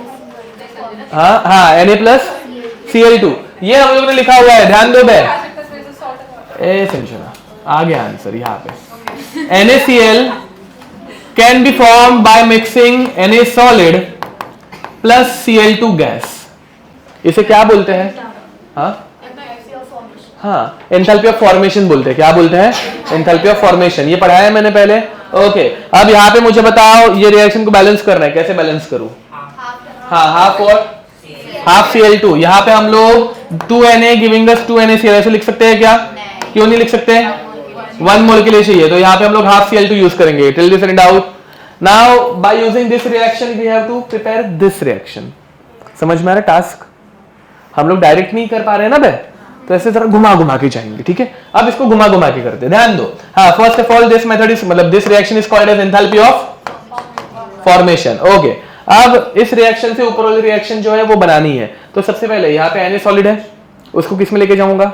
हाँ हाँ, Na+Cl2 ये हम लोगों ने लिखा हुआ है, ध्यान दो बे। ए समझना, आ गया आंसर यहाँ पे। NaCl can be formed by mixing Na solid plus Cl2 gas। इसे क्या बोलते हैं? हाँ हाँ, एंथैल्पी ऑफ फॉर्मेशन बोलते हैं। क्या बोलते हैं? Enthalpy of formation. ये पढ़ाया है मैंने पहले, ओके। अब यहाँ पे मुझे बताओ ये रिएक्शन को बैलेंस करना है, कैसे बैलेंस करूं? हाँ, हाफ और हाफ Cl2। यहाँ पे हम लोग 2Na गिविंग अस 2NaCl ऐसे लिख सकते हैं क्या? क्यों नहीं लिख सकते? 1 मोल के लिए चाहिए, तो यहाँ पे हम लोग हाफ Cl2 यूज करेंगे। Till this any doubt? Now by using this reaction we have to prepare this reaction. समझ में आ रहा है? टास्क हम लोग डायरेक्ट नहीं कर पा रहे हैं ना बे, तो ऐसे जरा घुमा घुमा के जाएंगे, ठीक है। अब इसको घुमा घुमा के करते हैं, ध्यान दो। हाँ, first of all this method is, मतलब this reaction is called as enthalpy of formation, okay. अब इस रिएक्शन से ऊपर वाली रिएक्शन जो है वो बनानी है, तो सबसे पहले यहाँ पे Na सॉलिड है, उसको किस में लेके जाऊंगा?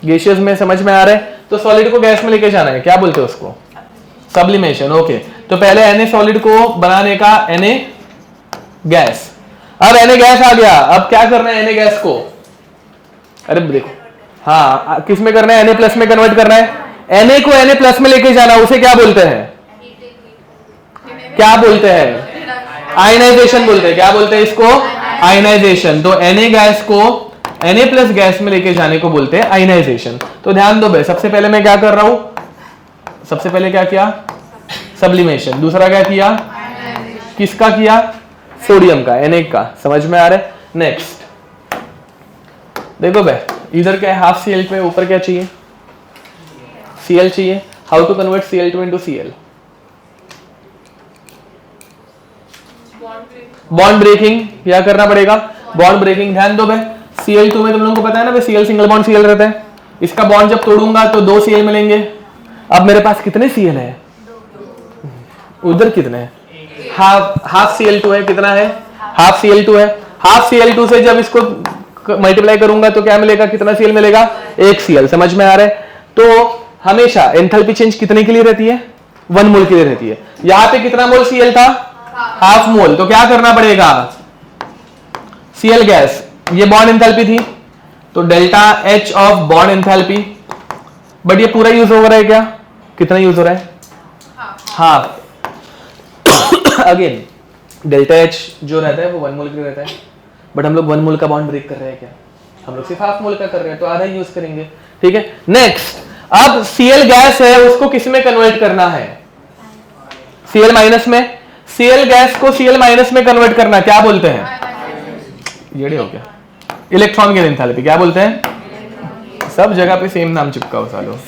गैसियस में। समझ में आ रहा है? तो सॉलिड को गैस में लेके जाना है, क्या बोलते हैं उसको? Sublimation, okay. तो पहले Na सॉलिड को बनाने का Na गैस। अब Na गैस आ गया, अब क्या करना है Na गैस को? अरे देखो, हाँ, किस में करना है? Na+ में कन्वर्ट करना है। Na को Na+ में लेके जाना, उसे क्या बोलते हैं? क्या बोलते हैं? आयनाइजेशन बोलते हैं। क्या बोलते हैं इसको? आयनाइजेशन। तो Na गैस को Na+ गैस में लेके जाने को बोलते हैं आयनाइजेशन। तो ध्यान दो भाई, सबसे पहले मैं क्या कर रहा हूं? सबसे पहले क्या किया? सब्लिमेशन। दूसरा क्या किया? किसका किया? सोडियम का, Na का। समझ में आ रहा है? नेक्स्ट देखो भाई, इधर क्या है? हाफ Cl में, ऊपर क्या चाहिए? Cl चाहिए। How to convert Cl2 into Cl? Bond breaking क्या करना पड़ेगा? Bond breaking. ध्यान दो भाई, Cl2 में तुम लोगों को पता है ना भाई, Cl सिंगल बॉन्ड Cl रहता है। इसका बॉन्ड जब तोड़ूंगा तो 2 Cl मिलेंगे। अब मेरे पास कितने Cl है? उधर कितने हैं? हाफ Cl2 है। कितना है? हाफ Cl2 है। हाफ Cl2 से जब इसको मल्टीप्लाई करूंगा तो क्या मिलेगा? कितना Cl मिलेगा? 1 Cl। समझ में आ रहा है? तो हमेशा एंथैल्पी चेंज कितने के लिए रहती है? 1 मोल के लिए रहती है। यहां पे कितना मोल Cl था? Half mole. तो क्या करना पड़ेगा? Cl गैस, ये बॉन्ड एंथैल्पी थी, तो delta H of bond enthalpy, but ये पूरा यूज हो रहा है क्या? कितना यूज हो रहा है? हाफ। अगेन डेल्टा H जो रहता है वो 1 मोल के लिए रहता है, बट हम लोग 1 मोल का बॉन्ड ब्रेक कर रहे हैं क्या? हम लोग सिर्फ हाफ मोल का कर रहे हैं, तो आधा यूज करेंगे। ठीक है, नेक्स्ट, अब Cl गैस है, उसको किस में कन्वर्ट करना है? Cl माइनस में। Cl गैस को Cl माइनस में कन्वर्ट करना क्या बोलते हैं? ये हो गया इलेक्ट्रॉन गेन एंथैल्पी। क्या बोलते हैं? सब जगह पे सेम नाम चिपका हो सालो।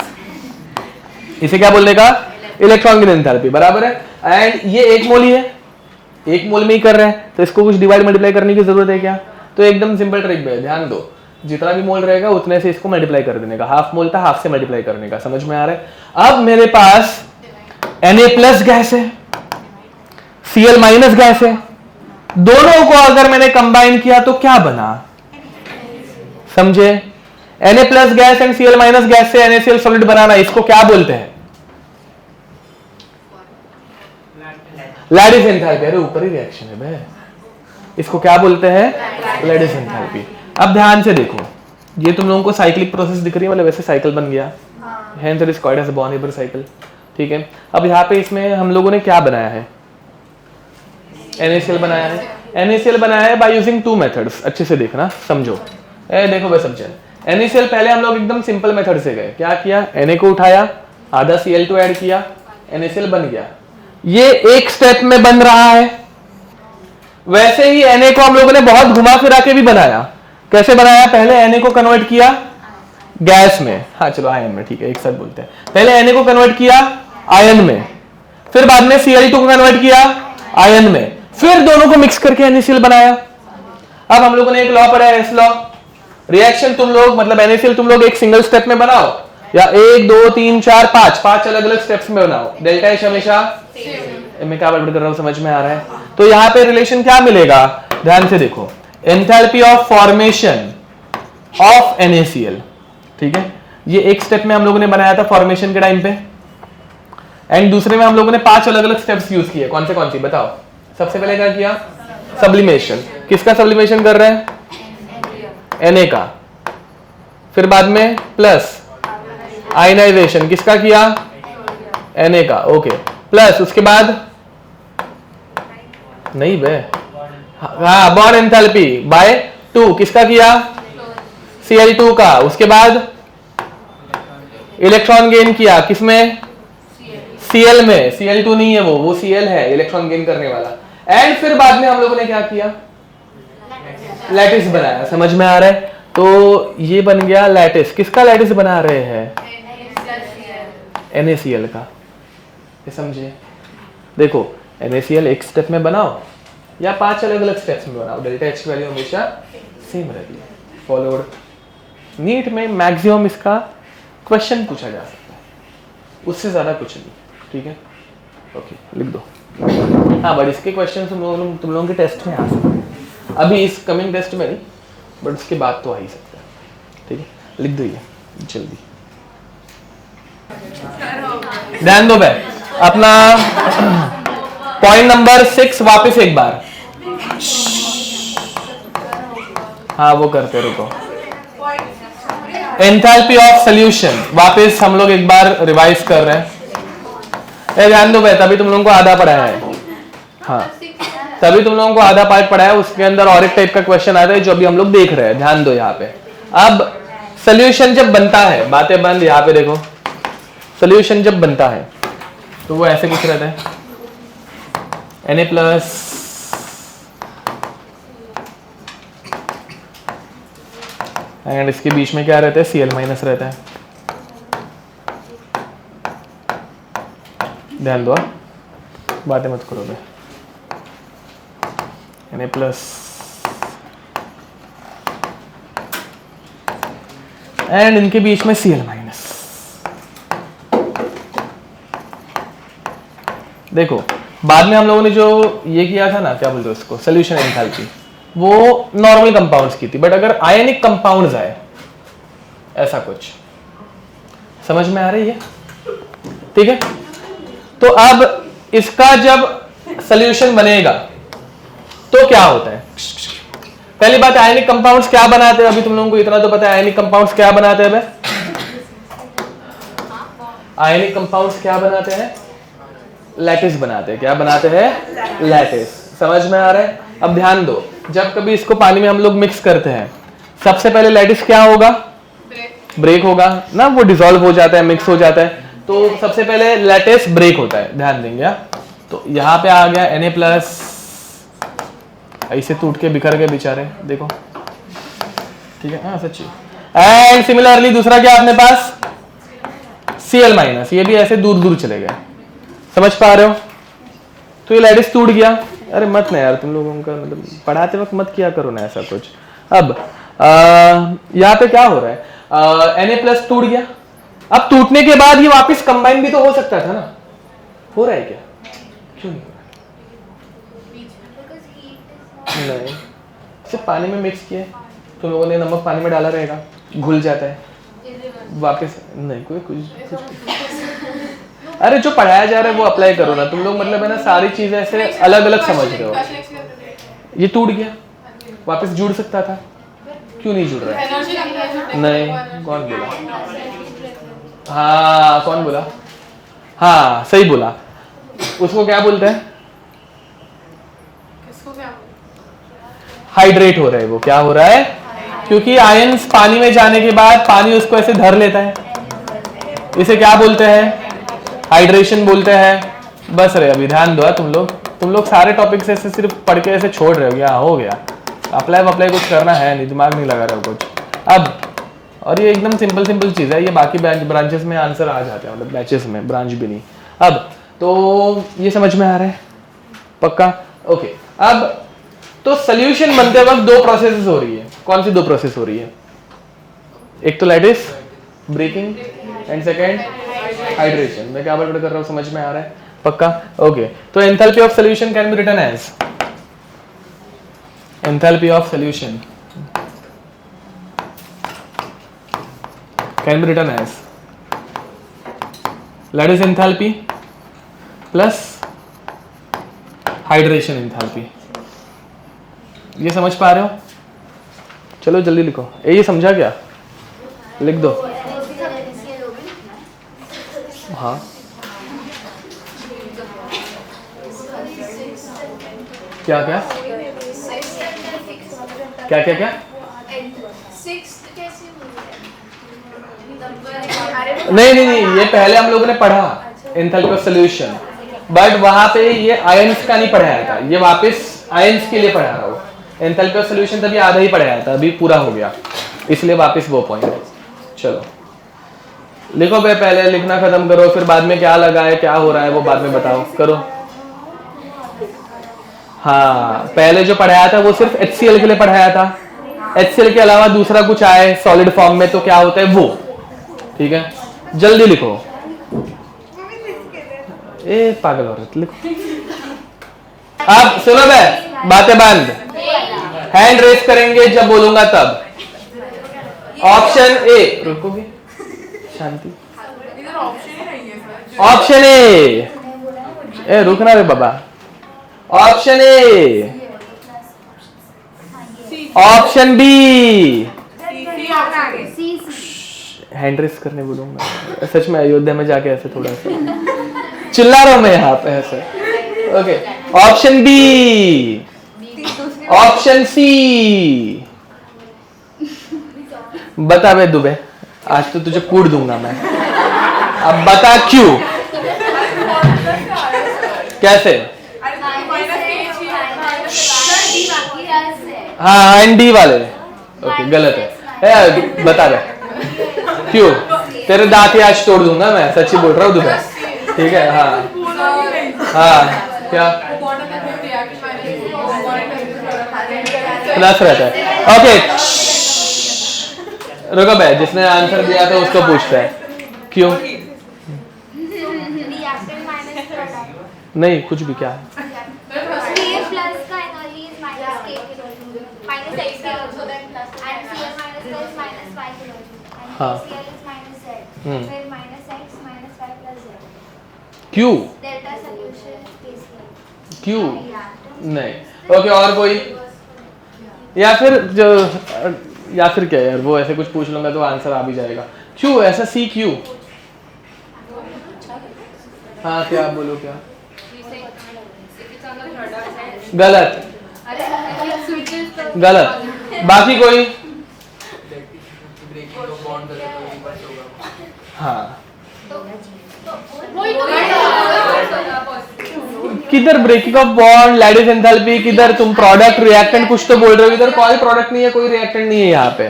इसे क्या बोलने का? इलेक्ट्रॉन गेन एंथैल्पी, बराबर है। एंड ये 1 मोल ही है, 1 मोल में ही कर रहे हैं, तो इसको कुछ डिवाइड मल्टीप्लाई करने की जरूरत है क्या? तो एकदम सिंपल ट्रिक है, ध्यान दो, जितना भी मोल रहेगा उतने से इसको मल्टीप्लाई कर देने का। हाफ मोल था, हाफ से मल्टीप्लाई करने का। समझ में आ रहा है? अब मेरे पास Na+ गैस है, Cl- गैस है, दोनों को अगर मैंने कंबाइन किया तो क्या बना? समझे? Na+ gas and Cl- gas से NaCl सॉलिड बनाना, इसको क्या बोलते हैं? Lattice enthalpy. अरे ऊपर ही रिएक्शन है बे। इसको क्या बोलते हैं? Lattice enthalpy. अब ध्यान से देखो, ये तुम लोगों को साइक्लिक प्रोसेस दिख रही है, मतलब वैसे साइकिल बन गया, hence it is called as a Born cycle. ठीक है, अब यहाँ पे इसमें हम लोगों ने क्या बनाया है? NaCl बनाया है। NaCl बनाया है बाय यूजिंग 2 मेथड्स। अच्छे से देखना, समझो। देखो बस समझे, NaCl पहले हम लोग एकदम सिंपल मेथड से गए। क्या किया? Na को उठाया, आधा Cl2 ऐड किया, NaCl बन गया। ये एक स्टेप में बन रहा है। वैसे ही Na को हम लोगों ने बहुत घुमा फिरा के भी बनाया। कैसे बनाया? पहले Na को कन्वर्ट किया गैस में, हाँ चलो आयन में, ठीक है एक साथ बोलते हैं। पहले Na को कन्वर्ट किया आयन में, फिर बाद में Cl2 को कन्वर्ट किया आयन में, फिर दोनों को मिक्स करके NaCl बनाया। अब हम लोगों ने एक लॉ पढ़ा है, एस लॉ। रिएक्शन तुम लोग, मतलब NaCl तुम लोग एक सिंगल स्टेप में बनाओ या 1 2 3 4 5 अलग अलग स्टेप्स में बनाओ, डेल्टा H हमेशा मैं क्या बड़बड़ कर रहा हूं, समझ में आ रहा है? तो यहां पे रिलेशन क्या मिलेगा? ध्यान से देखो, enthalpy of formation of NaCl। ठीक है, ये एक स्टेप में हम लोगों ने बनाया था फॉर्मेशन के टाइम पे, एंड दूसरे में हम लोगों ने 5 अलग अलग स्टेप्स यूज किए। कौन सी बताओ? सबसे पहले क्या किया? सब्लिमेशन। किसका सब्लिमेशन कर रहे हैं? Na का। फिर बाद में प्लस आयनाइजेशन, किसका किया? Na का, ओके। प्लस उसके बाद नहीं बे, हाँ बॉन्ड एंथैल्पी बाय 2, किसका किया? Cl2 का। उसके बाद इलेक्ट्रॉन गेन किया, किसमें? Cl में। Cl2 नहीं है वो Cl है, इलेक्ट्रॉन गेन करने वाला। एंड फिर बाद में हम लोगों ने क्या किया? लैटिस बनाया। समझ में आ रहा है? तो ये बन गया लैटिस। किसका लैटिस बना रहे हैं? NaCl का। ये समझे? देखो, NaCl एक स्टेप में बनाओ या 5 अलग अलग स्टेप्स में बनाओ, डेल्टा H की वैल्यू हमेशा सेम रहती है। फॉलोड। नीट में मैक्सिमम इसका क्वेश्चन पूछा जा सकता है, उससे ज्यादा कुछ नहीं। ठीक है, ओके लिख दो। हाँ बट इसके क्वेश्चन तुम लोगों के टेस्ट में आ सकते हैं, अभी इस कमिंग टेस्ट में नहीं, बट उसके बाद तो आ ही सकता है। ठीक है, लिख दो ये जल्दी। ध्यान दो भाई, अपना पॉइंट नंबर 6 वापस एक बार, हाँ वो करते रुको। एंथैल्पी ऑफ सॉल्यूशन वापस हम लोग एक बार रिवाइज कर रहे हैं। ध्यान दो भाई, तभी तुम लोगों को आधा पढ़ाया है, हाँ तभी तुम लोगों को आधा पार्ट पढ़ाया, उसके अंदर और एक टाइप का क्वेश्चन आता है जो अभी हम लोग देख रहे हैं। ध्यान दो यहाँ पे, अब सॉल्यूशन जब बनता है, बातें बंद, यहाँ पे देखो, सॉल्यूशन जब बनता है तो वो ऐसे कुछ रहता है, Na+ एंड इसके बीच में क्या रहता है? Cl- रहता है। ध्यान दो, बातें मत करो बे। Na+ एंड इनके बीच में Cl-। देखो बाद में हम लोगों ने जो ये किया था ना, क्या बोलते हैं उसको, सॉल्यूशन एंथैल्पी, वो नॉर्मल कंपाउंड्स की थी, बट अगर आयनिक कंपाउंड्स आए, ऐसा कुछ समझ में आ रही है? ठीक है, तो अब इसका जब सॉल्यूशन बनेगा तो क्या होता है? पहली बात, आयनिक कंपाउंड्स क्या बनाते हैं? अभी तुम लोगों को इतना तो पता है, आयनिक कंपाउंड्स क्या बनाते हैं? आयनिक कंपाउंड्स क्या बनाते हैं? लैटिस बनाते हैं। क्या बनाते हैं? लैटिस। समझ में आ रहा है? अब ध्यान दो, जब कभी इसको पानी में हम लोग मिक्स करते हैं, सबसे पहले लैटिस क्या होगा? ब्रेक होगा ना, वो डिसॉल्व हो जाता है, मिक्स हो जाता है, तो सबसे पहले लैटिस ब्रेक होता है। ध्यान देंगे। तो यहाँ पे आ गया Na+, ऐसे टूट के बिखर के बेचारे, देखो। ठीक है, हाँ सच्ची। एंड सिमिलरली दूसरा क्या अपने पास? Cl-, ये भी ऐसे दूर दूर चले गए। समझ पा रहे हो? तो ये लैटिस टूट गया। अरे मत ना यार, तुम लोगों का मतलब पढ़ाते वक्त मत किया करो ना ऐसा कुछ। अब यहाँ पे क्या हो रहा है? Na+ टूट गया। अब टूटने के बाद ये वापस कंबाइन भी तो हो सकता था ना, हो रहा है क्या? क्यों नहीं? नहीं, सिर्फ पानी में मिक्स किए, तुम लोगों ने नमक पानी में डाला रहेगा, घुल जाता है वापस। नहीं, कोई कुछ। अरे जो पढ़ाया जा रहा है वो अप्लाई करो ना तुम लोग, मतलब है ना, सारी चीजें ऐसे अलग अलग समझ रहे हो। ये टूट गया, वापस जुड़ सकता था, क्यों नहीं जुड़ रहा है? नहीं, कौन बोला? हाँ, कौन बोला? हाँ सही बोला। उसको क्या बोलते हैं? हाइड्रेट हो रहा है वो। क्या हो रहा है? क्योंकि आयंस पानी में जाने के बाद पानी उसको ऐसे धर लेता है, इसे क्या बोलते हैं? हाइड्रेशन बोलते हैं। बस रे, अभी ध्यान दो तुम लोग सारे टॉपिक से ऐसे सिर्फ पढ़ के ऐसे छोड़ रहे हो। क्या हो गया? अप्लाई कुछ करना है नहीं, दिमाग नहीं लगा रहे हो कुछ अब। और ये एकदम सिंपल चीज है, ये बाकी ब्रांचेस में आंसर आ जाते हैं, मतलब बैचेस में, ब्रांच भी नहीं। अब तो ये समझ में आ रहा है? पक्का? ओके। अब तो सोल्यूशन बनते वक्त दो प्रोसेस हो रही है। कौन सी दो प्रोसेस हो रही है? एक तो lattice breaking and second hydration. मैं क्या बड़बड़ कर रहा हूँ, समझ में आ रहा है? पक्का? ओके। तो enthalpy of solution can be written as, enthalpy of solution can be written as lattice enthalpy plus hydration enthalpy. ये समझ पा रहे हो? चलो जल्दी लिखो। ये समझा क्या? लिख दो। हाँ, क्या क्या क्या क्या क्या? नहीं, ये पहले हम लोगों ने पढ़ा एंथैल्पी ऑफ सॉल्यूशन, बट वहां पे ये आयंस का नहीं पढ़ाया था, ये वापस आयंस के लिए पढ़ा रहा हूँ। एंथैल्पी ऑफ सॉल्यूशन तभी आधा ही पढ़ाया था, अभी पूरा हो गया, इसलिए वापस वो पॉइंट है। चलो लिखो भाई, पहले लिखना खत्म करो, फिर बाद में क्या लगा है, क्या हो रहा है वो बाद में बताओ, करो। हाँ, पहले जो पढ़ाया था वो सिर्फ HCl के लिए पढ़ाया था। HCl के अलावा दूसरा कुछ आए सॉलिड फॉर्म में तो क्या होता है वो। ठीक है, जल्दी लिखो। ए पागल औरत, लिखो। अब सुनो बे, बातें बंद। हैंड रेस करेंगे जब बोलूंगा तब। Option A, रुकोगे? Shanti. Option A रुकना रे बाबा। Option A, option B. Hand raise करने बोलूंगा, सच में अयोध्या में जाके ऐसे थोड़ा सा चिल्ला रहा हूं मैं यहाँ पे ऐसे। Okay, option B, option C. बता बे दुबे, आज तो तुझे कूट दूंगा मैं। अब बता क्यों, कैसे? हाँ, एनडी वाले। ओके, गलत है। बता बे क्यों? तेरे दांत ही आज तोड़ दूंगा मैं, सच्ची बोल रहा हूँ दुबे। ठीक है? हाँ क्या प्लस रहता है? ओके, रुको भाई, जिसने आंसर दिया था उसको पूछते हैं क्यों। नहीं, कुछ भी। क्या है? हाँ, क्यू क्यू नहीं, ओके और कोई, या फिर क्या यार, वो ऐसे कुछ पूछ लूंगा तो आंसर आ भी जाएगा। क्यू ऐसा सी क्यू, हाँ क्या आप बोलो क्या, गलत गलत, बाकी कोई, हाँ किधर breaking of bond, lattice enthalpy, किधर तुम प्रोडक्ट रिएक्टेंट कुछ तो बोल रहे हो, इधर कोई प्रोडक्ट नहीं है, कोई रिएक्टेंट नहीं है यहाँ पे।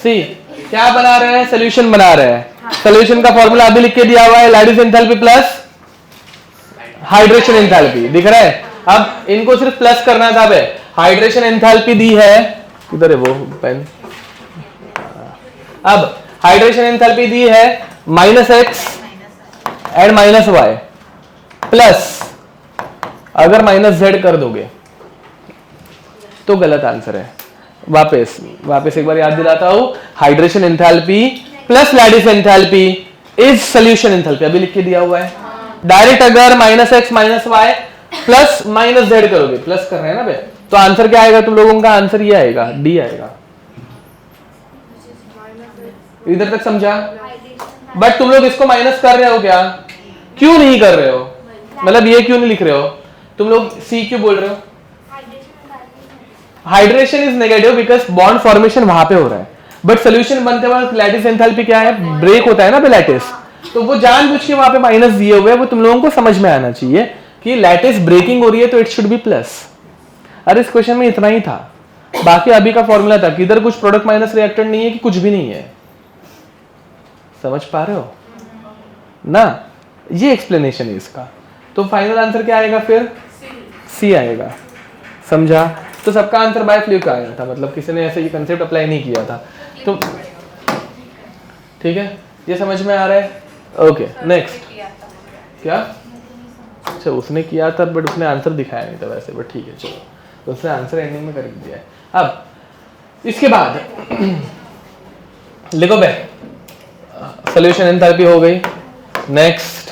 सी क्या बना रहे हैं, सोल्यूशन बना रहे हैं, सोल्यूशन का फॉर्मूला अभी लिख के दिया हुआ है, lattice enthalpy plus hydration enthalpy, दिख रहा है। अब इनको सिर्फ प्लस करना था, हाइड्रेशन एंथैल्पी दी है, किधर है वो पेन, अब हाइड्रेशन एंथैल्पी दी है -x एंड -y प्लस, अगर -z कर दोगे तो गलत आंसर है। वापस एक बार याद दिलाता हूं, hydration enthalpy plus lattice enthalpy is solution enthalpy, अभी लिख के दिया हुआ है। डायरेक्ट अगर -x -y प्लस -z करोगे, प्लस कर रहे हैं ना बे, तो आंसर क्या आएगा तुम लोगों का, आंसर ये आएगा, डी आएगा। इधर तक समझा? बट तुम लोग इसको माइनस कर रहे हो क्या, क्यों नहीं कर रहे हो, मतलब ये क्यों नहीं लिख रहे हो तुम लोग, सी क्यों बोल रहे हो? Hydration is negative because bond formation वहां पे हो रहा है, बट सोल्यूशन बनते वक्त लैटिस एंथैल्पी क्या है, ब्रेक होता है ना लैटिस, तो वो जानबूझ के वहां पे माइनस दिए हुए हैं, वो तुम लोगों को समझ में आना चाहिए कि लैटिस ब्रेकिंग हो रही है तो इट शुड बी प्लस। अरे इस क्वेश्चन में इतना ही था, बाकी अभी का फॉर्मूला था, किधर कुछ प्रोडक्ट माइनस रिएक्टेंट नहीं है कि कुछ भी नहीं है, समझ पा रहे हो ना, ये एक्सप्लेनेशन है इसका। तो फाइनल आंसर क्या आएगा फिर, सी आएगा, समझा? तो सबका आंसर बाय फ्लूक आया था, मतलब किसी ने ऐसे ये कंसेप्ट अप्लाई नहीं किया था, तो ठीक है, ये समझ में आ रहा है? ओके नेक्स्ट, क्या, अच्छा उसने किया था बट उसने आंसर दिखाया नहीं था वैसे, बट ठीक है चलो, तो उसने आंसर एंडिंग में कर दिया है। अब इसके बाद लिखो बे, सोल्यूशन एंथैल्पी हो गई, नेक्स्ट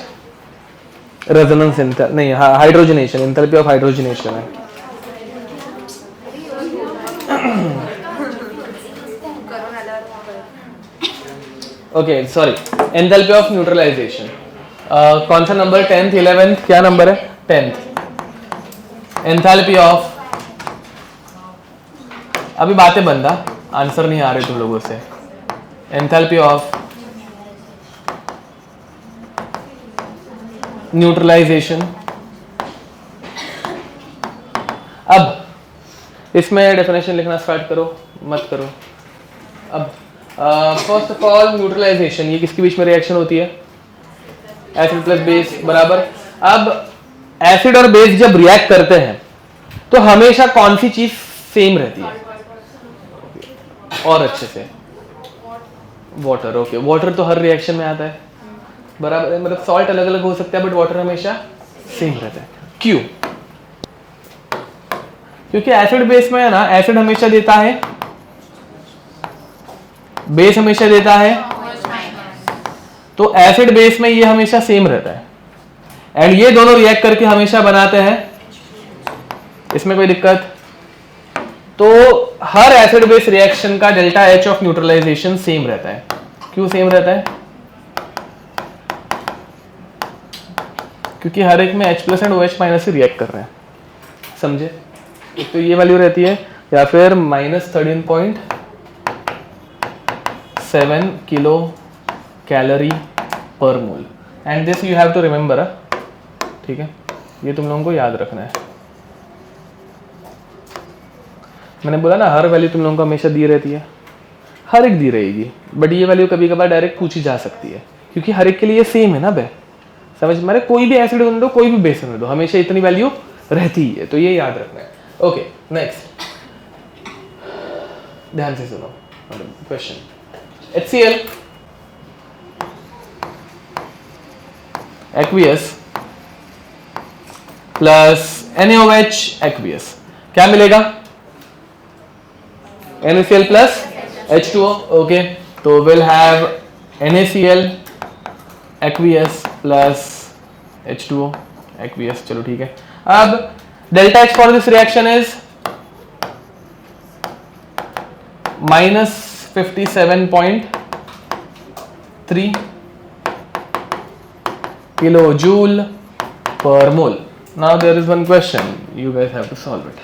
रेजोनेंस एंथैल्पी, नहीं हाइड्रोजनेशन, एंथैल्पी ऑफ हाइड्रोजनेशन है। Okay sorry, enthalpy of neutralization, कौन सा नंबर, 10th 11th, क्या नंबर है, 10th। एंथैल्पी ऑफ, अभी बातें बंद, आंसर नहीं आ रहे तुम लोगों से। एंथैल्पी ऑफ न्यूट्रलाइजेशन, अब इसमें डेफिनेशन लिखना स्टार्ट करो, मत करो। अब फर्स्ट ऑफ ऑल न्यूट्रलाइजेशन, ये किसके बीच में रिएक्शन होती है, एसिड प्लस बेस बराबर। अब एसिड और बेस जब रिएक्ट करते हैं तो हमेशा कौन सी चीज सेम रहती है, और अच्छे से, वाटर। ओके, वाटर तो हर रिएक्शन में आता है, बराबर है, मतलब सॉल्ट अलग अलग हो सकता है बट वाटर हमेशा सेम रहता है। क्यों? क्योंकि एसिड बेस में है ना, एसिड हमेशा देता है, बेस हमेशा देता है, तो एसिड बेस में ये हमेशा सेम रहता है, एंड ये दोनों रिएक्ट करके हमेशा बनाते हैं, इसमें कोई दिक्कत? तो हर एसिड बेस रिएक्शन का delta H of neutralization same रहता है। क्यों सेम रहता है? क्योंकि हर एक में H plus and OH minus से रिएक्ट कर रहे हैं, समझे? एक तो ये वैल्यू रहती है, या फिर -13.7 kilo calorie per mole, and this you have to remember, ठीक है, ये तुम लोगों को याद रखना है। मैंने बोला ना, हर वैल्यू तुम लोगों को हमेशा दी रहती है, हर एक दी रहेगी, बट ये वैल्यू कभी कभार डायरेक्ट पूछी जा सकती है, क्योंकि हर एक के लिए सेम है ना बे, समझ में? कोई भी एसिड होने दो, कोई भी बेस होने दो, हमेशा इतनी वैल्यू रहती है, तो ये याद रखना है। ओके नेक्स्ट, ध्यान से सुनो question. HCl aqueous plus NaOH aqueous, क्या मिलेगा? NaCl plus H2O। ओके, तो will have NaCl aqueous plus H2O aqueous, चलो ठीक है। अब delta H for this reaction is -57.3 kilojoule per mole. Now there is one question, you guys have to solve it.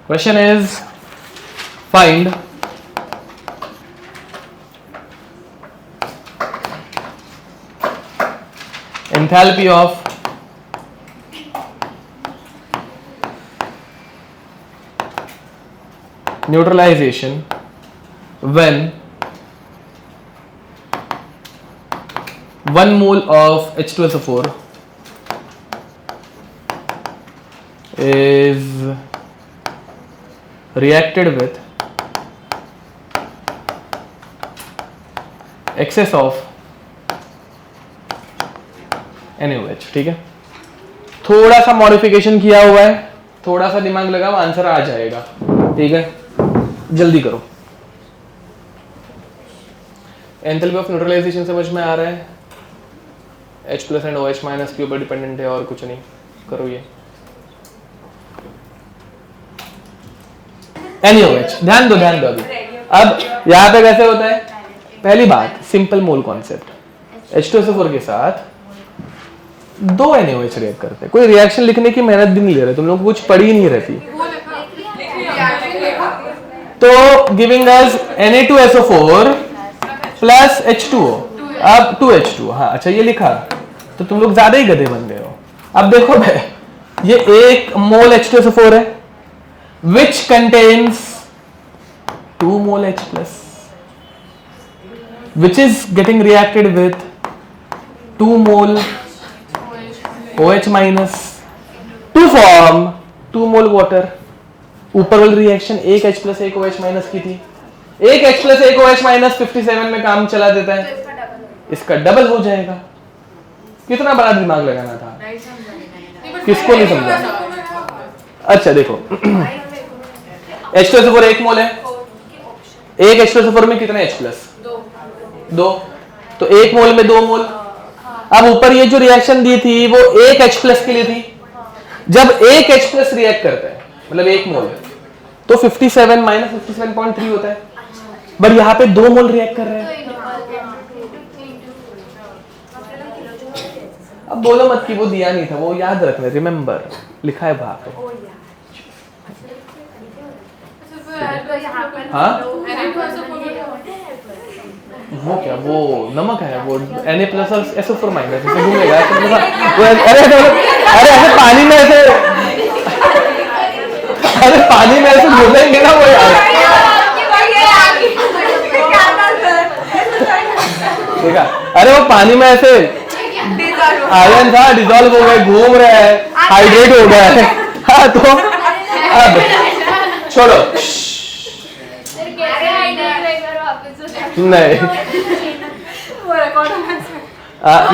Question is, find enthalpy of neutralization when 1 mole of H2SO4 is reacted with excess of NaOH। ठीक है, थोड़ा सा modification किया हुआ है, थोड़ा सा दिमाग लगाओ, आंसर आ जाएगा। ठीक है, जल्दी करो। एंथैल्पी ऑफ न्यूट्रलाइजेशन समझ में आ रहा है? H plus and OH minus के ऊपर डिपेंडेंट है और कुछ नहीं। करो ये NaOH, ध्यान दो ध्यान दो। अभी अब यहाँ पे कैसे होता है? पहली बात, सिंपल मोल कॉन्सेप्ट, H2SO4 के साथ 2 NaOH रिएक्ट करते हैं। कोई रिएक्शन लिखने की मेहनत भी नहीं ले रहे, तुम लोग को कुछ पड़ी नहीं रहती। तो giving us Na2SO4 plus H2O, अब 2H2O। हाँ अच्छा, ये लिखा तो तुम लोग ज्यादा ही गधे बन गए हो। अब देखो भाई, ये 1 मोल H2SO4 है which contains 2 mole H plus, which is getting reacted with 2 mole OH minus to form 2 mole water। ऊपर वाली reaction 1 H plus 1 OH minus की थी, 1 H plus 1 OH minus 57 में काम चला देता है, इसका डबल हो जाएगा। कितना बड़ा दिमाग लगाना था, किसको नहीं समझा? अच्छा देखो, H2SO4 1 मोल है, 1 H2SO4 में कितने H प्लस? 2, तो 1 मोल में 2 मोल। अब ऊपर ये जो रिएक्शन दी थी वो 1 H प्लस के लिए थी। जब 1 H प्लस रिएक्ट करता है, मतलब 1 मोल है, तो 57 माइनस 57.3 होता है, बट यहाँ पे 2 मोल रिएक्ट कर रहे हैं। अब बोलो मत कि वो दिया नहीं था, वो याद रखना, रिमेंबर लिखा है बाहर। हाँ वो क्या, वो नमक है, वो Na प्लस और SO4 माइनस ऐसे घूमेगा। अरे ऐसे पानी में ऐसे, अरे पानी में ऐसे घूमेंगे ना वो यार। देखा, अरे वो पानी में ऐसे आयरन था, डिसॉल्व हो गए, घूम रहे हैं, हाइड्रेट हो गया है। हाँ तो अब छोड़ो, नहीं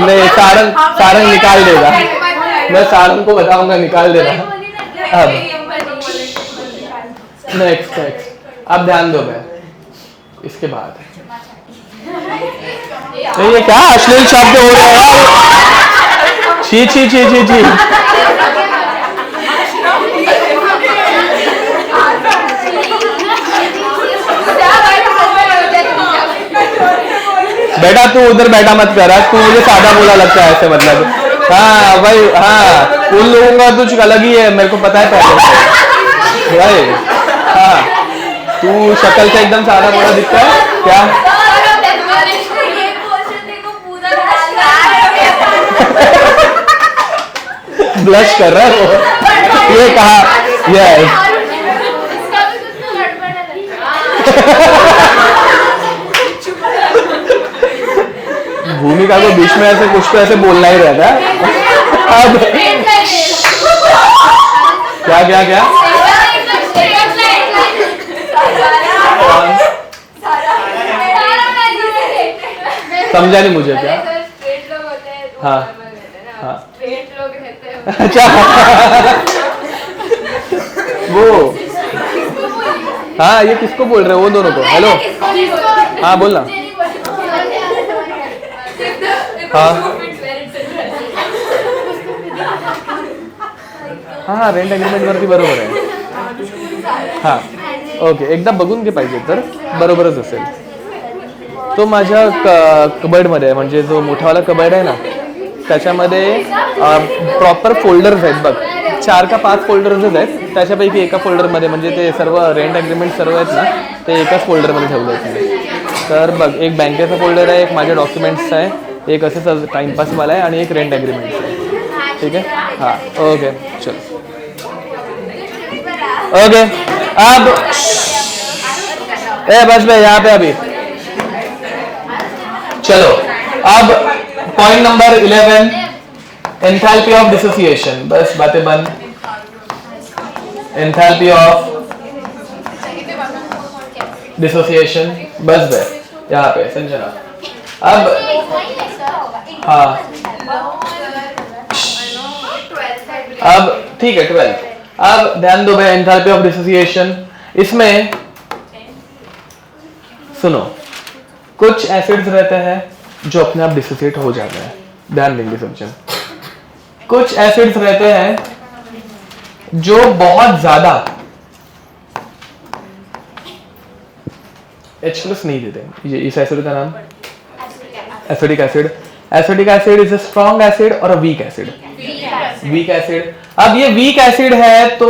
नहीं, सारंग निकाल देगा, मैं सारंग को बताऊंगा, निकाल देगा। अब नेक्स्ट, अब ध्यान दो मैं इसके बाद, ये क्या अश्लील शब्द हो रहा है? छी छी छी छी छी। बेटा तू उधर बैठा मत कर, तू मुझे सादा बोला लगता है ऐसे, मतलब हाँ भाई, हाँ उन लोगों का कुछ अलग ही है, मेरे को पता है पहले भाई। हाँ तू शक्ल से एकदम सादा बोला दिखता है क्या? ब्लश कर रहा है वो, ये कहा यस। भूमिका को बीच में ऐसे कुछ तो ऐसे बोलना ही रहता है। अब क्या क्या क्या समझा नहीं मुझे, क्या? हाँ हाँ अच्छा वो, हाँ ये किसको बोल रहे हो? वो दोनों को। हेलो हाँ बोलना। हा रेंट अग्रीमेंट वरती बरोबर आहे. हा ओके, एकदा बघून घे पाहिजे तर बरोबरच असेल. तो माझ्या कबर्डमध्ये आहे, म्हणजे जो मोठावाला कबर्ड आहे ना त्याच्यामध्ये प्रॉपर फोल्डर्स आहेत बघ, 4 का 5 फोल्डर्सच आहेत. त्याच्यापैकी एका फोल्डरमध्ये म्हणजे ते सर्व रेंट अग्रीमेंट सर्व आहेत ना ते एकाच फोल्डरमध्ये ठेवले आहेत मी. तर बघ, एक बँकेचा फोल्डर आहे, एक माझ्या डॉक्युमेंट्सचा आहे, एक असंच टाइमपासवाला आहे आणि एक रेंट अग्रीमेंटचा आहे. ठीक है, हाँ ओके चलो ओके. अब बस भाई यहाँ पे अभी चलो. अब point number 11, enthalpy of dissociation. बस बातें बंद. एंथैल्पी ऑफ डिसोसिएशन बस भाई यहाँ पे संजना. अब हाँ अब ठीक है 12. अब ध्यान दो भाई, एंथैल्पी ऑफ डिसोसिएशन. इसमें सुनो, कुछ एसिड्स रहते हैं जो अपने आप डिसोसिएट हो जाते हैं. ध्यान देंगे सब जन. कुछ एसिड्स रहते हैं जो बहुत ज्यादा H+ नहीं देते. ये इस एसिड का नाम acidic acid. Acidic acid is a strong acid और a weak acid. Weak acid. अब ये वीक एसिड है तो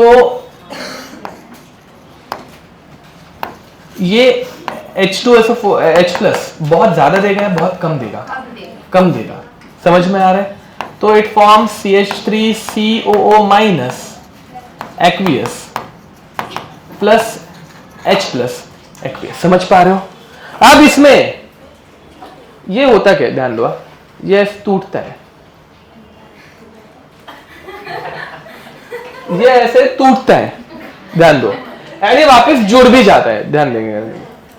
ये H2SO4 H+ बहुत ज्यादा देगा या बहुत कम देगा? कम देगा. समझ में आ रहा है? तो it forms CH3COO- aqueous plus H+ aqueous. समझ पा रहे हो? अब इसमें ये होता क्या, ध्यान दो. ये टूटता है, ये ऐसे टूटता है, ध्यान दो, एंड ये वापस जुड़ भी जाता है. ध्यान देंगे.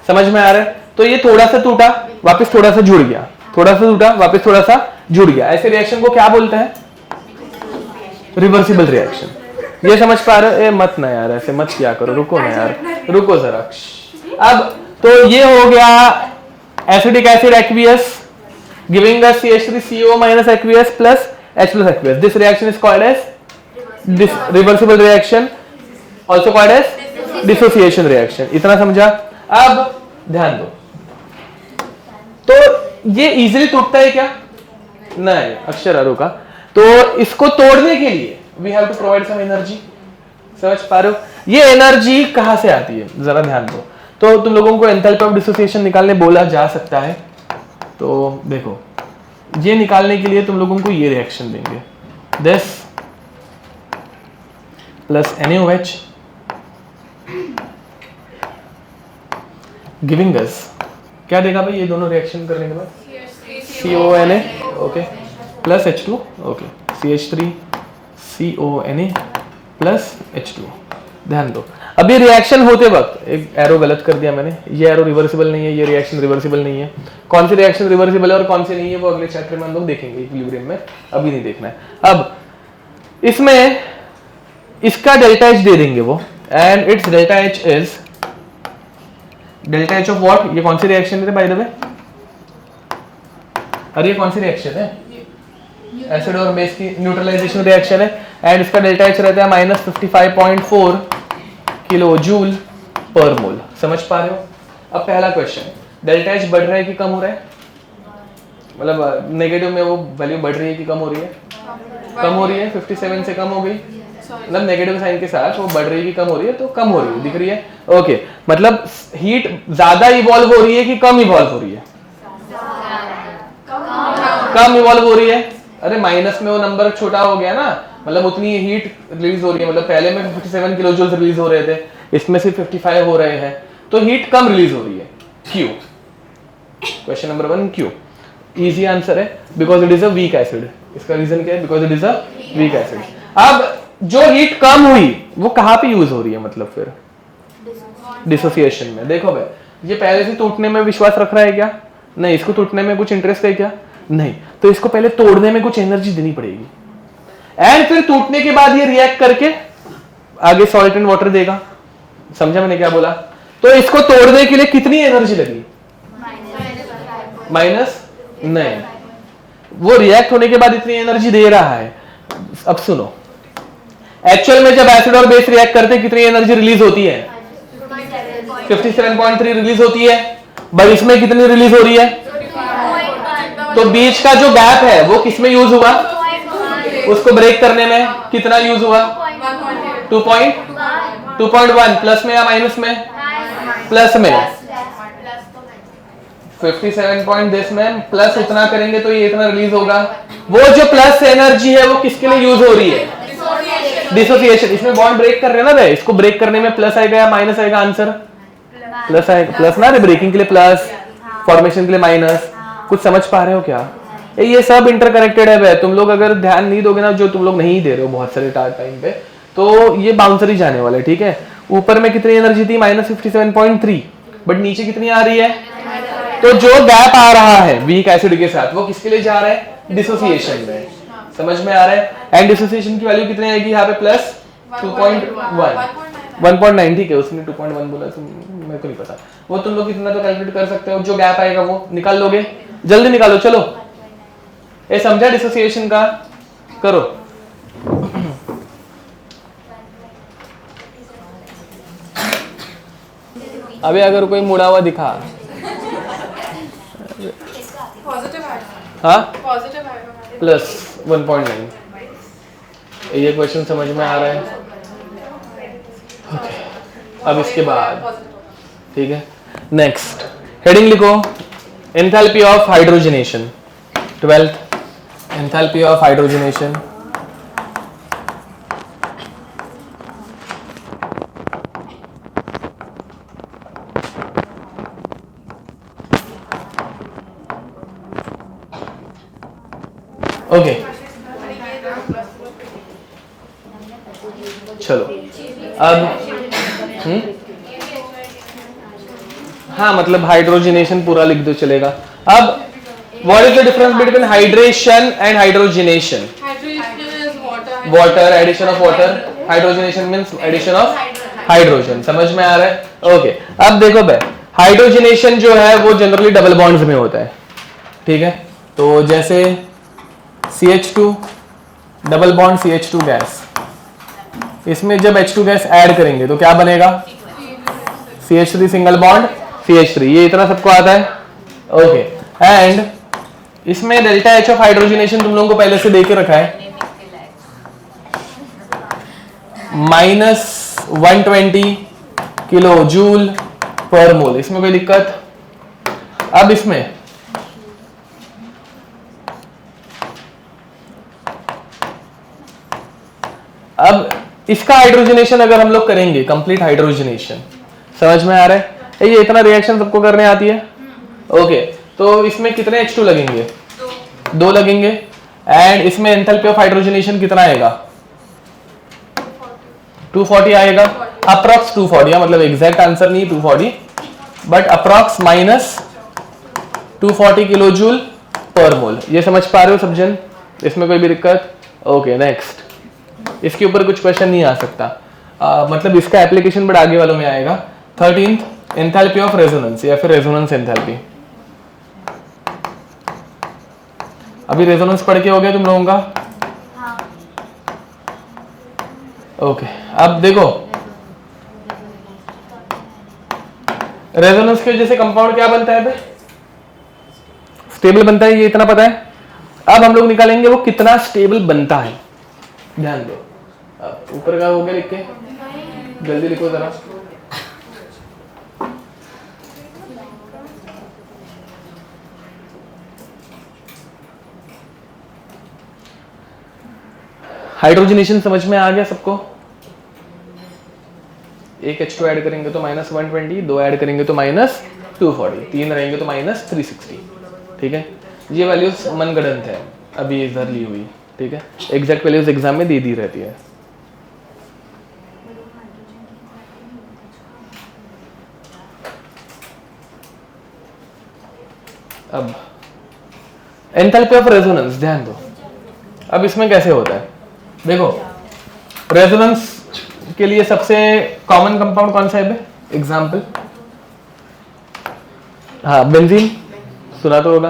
समझ में आ रहा है? तो ये थोड़ा सा टूटा वापस थोड़ा सा जुड़ गया, थोड़ा सा टूटा वापस थोड़ा सा जुड़ गया. ऐसे रिएक्शन को क्या बोलते हैं? Reversible reaction. ये समझ पा रहे हो? ए मत ना यार, ऐसे मत किया करो, रुको ना यार, रुको जरा. अब तो ये हो गया acidic acid aqueous giving us CH3COO- aqueous plus H+ aqueous. This reaction is called as reversible reaction, also called as dissociation reaction. इतना समझा? अब ध्यान दो. तो ये इजीली टूटता है क्या? नहीं. अक्षर रुका. तो इसको तोड़ने के लिए we have to provide some energy. समझ पा रहे हो? ये एनर्जी कहां से आती है जरा ध्यान दो. तो तुम लोगों को एंथैल्पी ऑफ डिसोसिएशन निकालने बोला जा सकता है. तो देखो, ये निकालने के लिए तुम लोगों को ये रिएक्शन देंगे, this plus NaOH giving us क्या देगा भाई ये दोनों रिएक्शन करने के बाद? CONA okay plus H2 okay CH3CONA plus H2. ध्यान दो. अब ये रिएक्शन होते वक्त एक एरो गलत कर दिया मैंने. ये एरो रिवर्सिबल नहीं है, ये रिएक्शन रिवर्सिबल नहीं है. कौन सी रिएक्शन रिवर्सिबल है और कौन सी नहीं है वो अगले चैप्टर में हम लोग देखेंगे इक्विलिब्रियम में, अभी नहीं देखना है. अब इसमें इसका डेल्टा H दे देंगे वो, and it's delta H is delta H of what? ये कौन सी रिएक्शन है बाय द वे? अरे ये कौन सी रिएक्शन है? एसिड और बेस की न्यूट्रलाइजेशन रिएक्शन है, एंड इसका डेल्टा H रहता है -55.4 किलो जूल पर मोल. समझ पा रहे हो? अब पहला क्वेश्चन, डेल्टा H बढ़ रहा है कि कम हो रहा है? मतलब नेगेटिव में वो वैल्यू बढ़ रही है कि कम हो रही है? कम हो रही है. 57 से कम हो गई, मतलब नेगेटिव साइन के साथ वो बढ़ रही है कि कम हो रही है? तो कम हो रही है, दिख रही है. ओके, मतलब हीट ज्यादा इवॉल्व हो रही है कि कम इवॉल्व हो रही है? कम इवॉल्व हो रही है. अरे माइनस में वो नंबर छोटा हो गया ना, मतलब उतनी हीट रिलीज हो रही है. मतलब पहले में 57 किलो जूल रिलीज हो रहे थे, इसमें सिर्फ 55 हो रहे हैं, तो हीट कम रिलीज हो रही है. क्यों? क्वेश्चन नंबर 1 क्यों? इजी आंसर है, because it is a weak acid. इसका रीजन क्या है? Because it is a weak acid. अब जो हीट कम हुई वो कहां पे यूज हो रही है? मतलब फिर डिसोसिएशन में. देखो भाई, ये पहले से टूटने में विश्वास रख रहा है क्या? नहीं. इसको टूटने में कुछ इंटरेस्ट है क्या? नहीं. तो इसको पहले तोड़ने में कुछ एनर्जी देनी पड़ेगी, एंड फिर टूटने के बाद ये रिएक्ट करके आगे सॉल्ट एंड वाटर देगा. समझा मैंने क्या बोला? तो इसको तोड़ने के लिए कितनी एनर्जी लगी? माइनस नहीं, वो रिएक्ट होने के बाद इतनी एनर्जी दे रहा है। अब सुनो, एक्चुअल में जब एसिड और बेस रिएक्ट करते कितनी एनर्जी रिलीज होती है? 57.3 रिलीज होती है, बट इसमें कितनी रिलीज हो रही है? तो बीच का जो गैप है वो किसमें यूज हुआ? उसको ब्रेक करने में कितना यूज हुआ? 2.1 प्लस में या माइनस में? प्लस में। 57 पॉइंट दिस में प्लस उतना करेंगे तो ये इतना रिलीज होगा। वो जो प्लस एनर्जी है वो किसके लिए यूज हो रही है? डिसोसिएशन। इसमें बॉन्ड ब्रेक कर रहे हैं ना बे, इसको ब्रेक करने में प्लस आएगा या माइनस आएगा? आंसर प्लस आएगा। प्लस ना, ब्रेकिंग के लिए प्लस, फॉर्मेशन के लिए माइनस। कुछ समझ पा रहे हो क्या? ये सब इंटरकनेक्टेड है बे। तुम लोग अगर ध्यान नहीं दोगे ना, जो तुम लोग नहीं दे रहे हो बहुत सारे टाइम पे, तो ये बाउंसर ही जाने वाला है। ठीक है, ऊपर में कितनी एनर्जी थी? -57.3, बट नीचे कितनी आ रही है? तो जो गैप आ रहा है वीक एसिड के साथ वो किसके लिए जा रहा है? डिसोसिएशन में। समझ में आ रहा है? एंड डिसोसिएशन की वैल्यू कितनी आएगी यहाँ पे? प्लस 1.9। ठीक है, उसने 2.1 बोला तो मेरे को नहीं पता, वो तुम लोग कितना तो कैलकुलेट कर सकते हो। जो गैप आएगा वो निकाल लोगे, जल्दी निकालो। चलो, ये समझा डिसोसिएशन का? करो। अभी अगर कोई मुड़ा हुआ दिखा, हाँ, प्लस 1.9। ये क्वेश्चन समझ में आ रहा है? okay. अब इसके बाद ठीक है, नेक्स्ट हेडिंग लिखो, enthalpy of hydrogenation. 12th enthalpy of hydrogenation. Okay चलो अब हाँ, मतलब हाइड्रोजनेशन पूरा लिख दो चलेगा। अब what is the difference between hydration and hydrogenation? Water, addition of water. Hydrogenation means addition of hydrogen. समझ में आ रहा है? ओके अब देखो भाई, हाइड्रोजनेशन जो है वो जनरली डबल बॉन्ड्स में होता है। ठीक है, तो जैसे CH2 double bond CH2 gas, इसमें जब H2 गैस ऐड करेंगे तो क्या बनेगा? CH3 single bond CH3। ये इतना सबको आता है? ओके, एंड इसमें डेल्टा H ऑफ हाइड्रोजनेशन तुम लोगों को पहले से दे के रखा है, -120 किलो जूल पर मोल। इसमें कोई दिक्कत? अब इसमें अब इसका हाइड्रोजनेशन अगर हम लोग करेंगे, कंप्लीट हाइड्रोजनेशन, समझ में आ रहा है? ये इतना रिएक्शन सबको करने आती है? ओके, तो इसमें कितने H2 लगेंगे? 2 लगेंगे। एंड इसमें एंथैल्पी ऑफ हाइड्रोजनेशन कितना आएगा? 240 आएगा, अप्रॉक्स 240, मतलब एग्जैक्ट आंसर नहीं 240, but approx -240 kilo joule per मोल। ये समझ पा रहे हो सब जन? इसमें कोई भी दिक्कत? ओके नेक्स्ट, इसके ऊपर कुछ क्वेश्चन नहीं आ सकता, मतलब इसका एप्लीकेशन बड़ा आगे वालों में आएगा। 13th एंथैल्पी ऑफ रेजोनेंस या फिर रेजोनेंस एंथैल्पी। अभी रेजोनेंस पढ़ के हो गया तुम लोगों का? ओके अब देखो, रेजोनेंस की वजह से कंपाउंड क्या बनता है? स्टेबल बनता है, ये इतना पता है। अब हम लोग निकालेंगे वो कितना स्टेबल बनता है। ध्यान दो, ऊपर का हो गया लिख के, जल्दी लिखो जरा। हाइड्रोजनेशन समझ में आ गया सबको? एक H2 ऐड करेंगे तो -120, 2 ऐड करेंगे तो -240, 3 रहेंगे तो -360। ठीक है, ये वैल्यूज मनगढ़ंत है, अभी इधर ली हुई। ठीक है, एग्जैक्ट वैल्यूज एग्जाम में दे दी रहती है। अब एंथैल्पी ऑफ रेजोनेंस, ध्यान दो। अब इसमें कैसे होता है देखो, रेजोनेंस के लिए सबसे कॉमन कंपाउंड कौन सा है? एग्जाम्पल, हाँ बेंजीन, सुना तो होगा।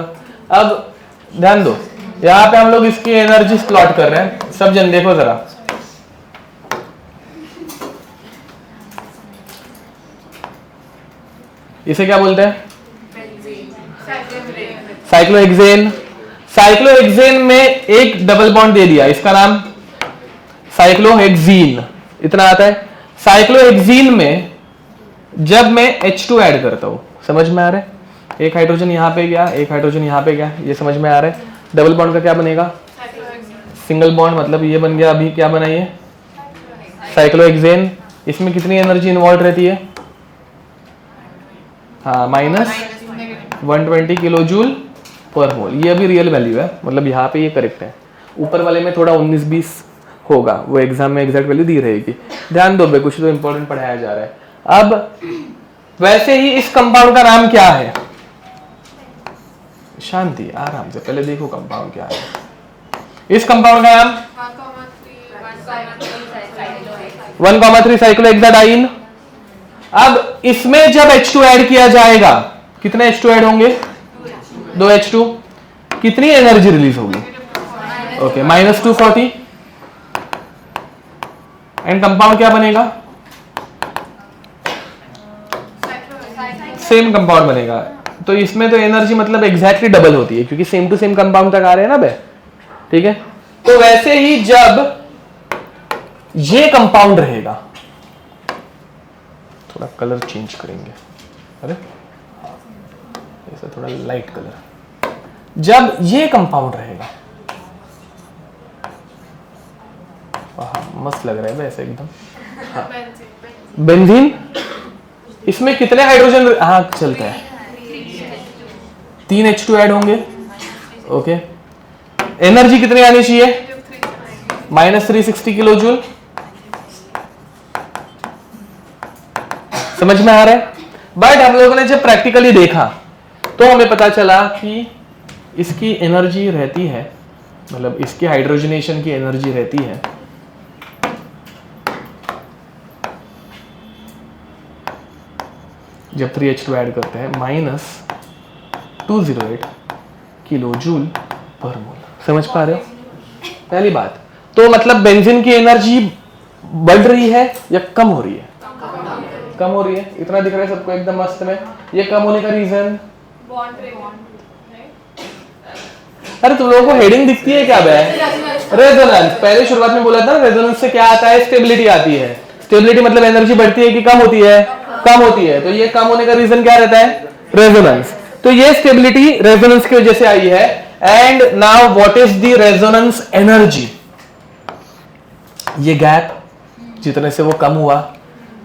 अब ध्यान दो, यहाँ पे हम लोग इसकी एनर्जी प्लॉट कर रहे हैं, सब जन देखो जरा। इसे क्या बोलते हैं? साइक्लोहेक्सेन। साइक्लोहेक्सेन में एक डबल बॉन्ड दे दिया, इसका नाम साइक्लोहेक्सीन, इतना आता है। साइक्लोहेक्सीन में जब मैं H2 ऐड करता हूं, समझ में आ रहा है? एक हाइड्रोजन यहां पे गया, एक हाइड्रोजन यहां पे गया, ये समझ में आ रहा है? डबल बॉन्ड का क्या बनेगा? सिंगल बॉन्ड, मतलब ये बन गया, अभी क्या बना ये? साइक्लोहेक्सेन। इसमें कितनी एनर्जी इन्वॉल्व रहती है? हाँ, -120 किलो जूल पर मोल। ये अभी रियल वैल्यू है, मतलब यहाँ पे ये करेक्ट है। ऊपर वाले में थोड़ा 19-20 होगा, वो एग्जाम में एग्जैक्ट वैल्यू दी रहेगी। ध्यान दो बे, कुछ तो इंपॉर्टेंट पढ़ाया जा रहा है। अब वैसे ही इस कंपाउंड का नाम क्या है? शांति, आराम से, पहले देखो कंपाउंड क्या है। इस कंपाउंड का नाम 1,3 साइक्लोहेक्साडाइन। अब इसमें जब H2 ऐड किया जाएगा, कितने H2 ऐड होंगे? 2 H2। कितनी एनर्जी रिलीज होगी? ओके, -240। एंड कंपाउंड क्या बनेगा? सेम कंपाउंड बनेगा। तो इसमें तो एनर्जी मतलब एग्जैक्टली डबल होती है, क्योंकि सेम टू सेम कंपाउंड तक आ रहे हैं ना बे, ठीक है? तो वैसे ही जब ये कंपाउंड रहेगा, थोड़ा कलर चेंज करेंगे, अरे ऐसा थोड़ा लाइट कलर। जब ये कंपाउंड रहेगा, मस्त लग रहा है वैसे एकदम। हाँ, बेंजीन। इसमें कितने हाइड्रोजन? हाँ, चलता है, 3 H2 ऐड होंगे। ओके, एनर्जी कितनी आनी चाहिए? -360 किलो जूल। समझ में आ रहा है? बट हम लोगों ने जब प्रैक्टिकली देखा तो हमें पता चला कि इसकी एनर्जी रहती है, मतलब इसकी हाइड्रोजनेशन की एनर्जी रहती है जब 3H2 ऐड करते हैं -208 किलो जूल पर मोल। समझ पा रहे हो? पहली बात तो मतलब बेंजीन की एनर्जी बढ़ रही है या कम हो रही है? कम हो रही है। इतना दिख रहा है सबको एकदम मस्त में। ये कम होने का रीजन? अरे तुम लोगों को हेडिंग दिखती है क्या बे? रेजोनेंस। पहले शुरुआत में बोला था ना, रेजोनेंस से क्या आता है? स्टेबिलिटी आती है। स्टेबिलिटी मतलब एनर्जी बढ़ती है कि कम होती है? कम होती है। तो ये कम होने का रीजन क्या रहता है? रेजोनेंस। तो ये स्टेबिलिटी रेजोनेंस की वजह से आई है। And now what is the resonance energy? ये गैप जितने से वो कम हुआ,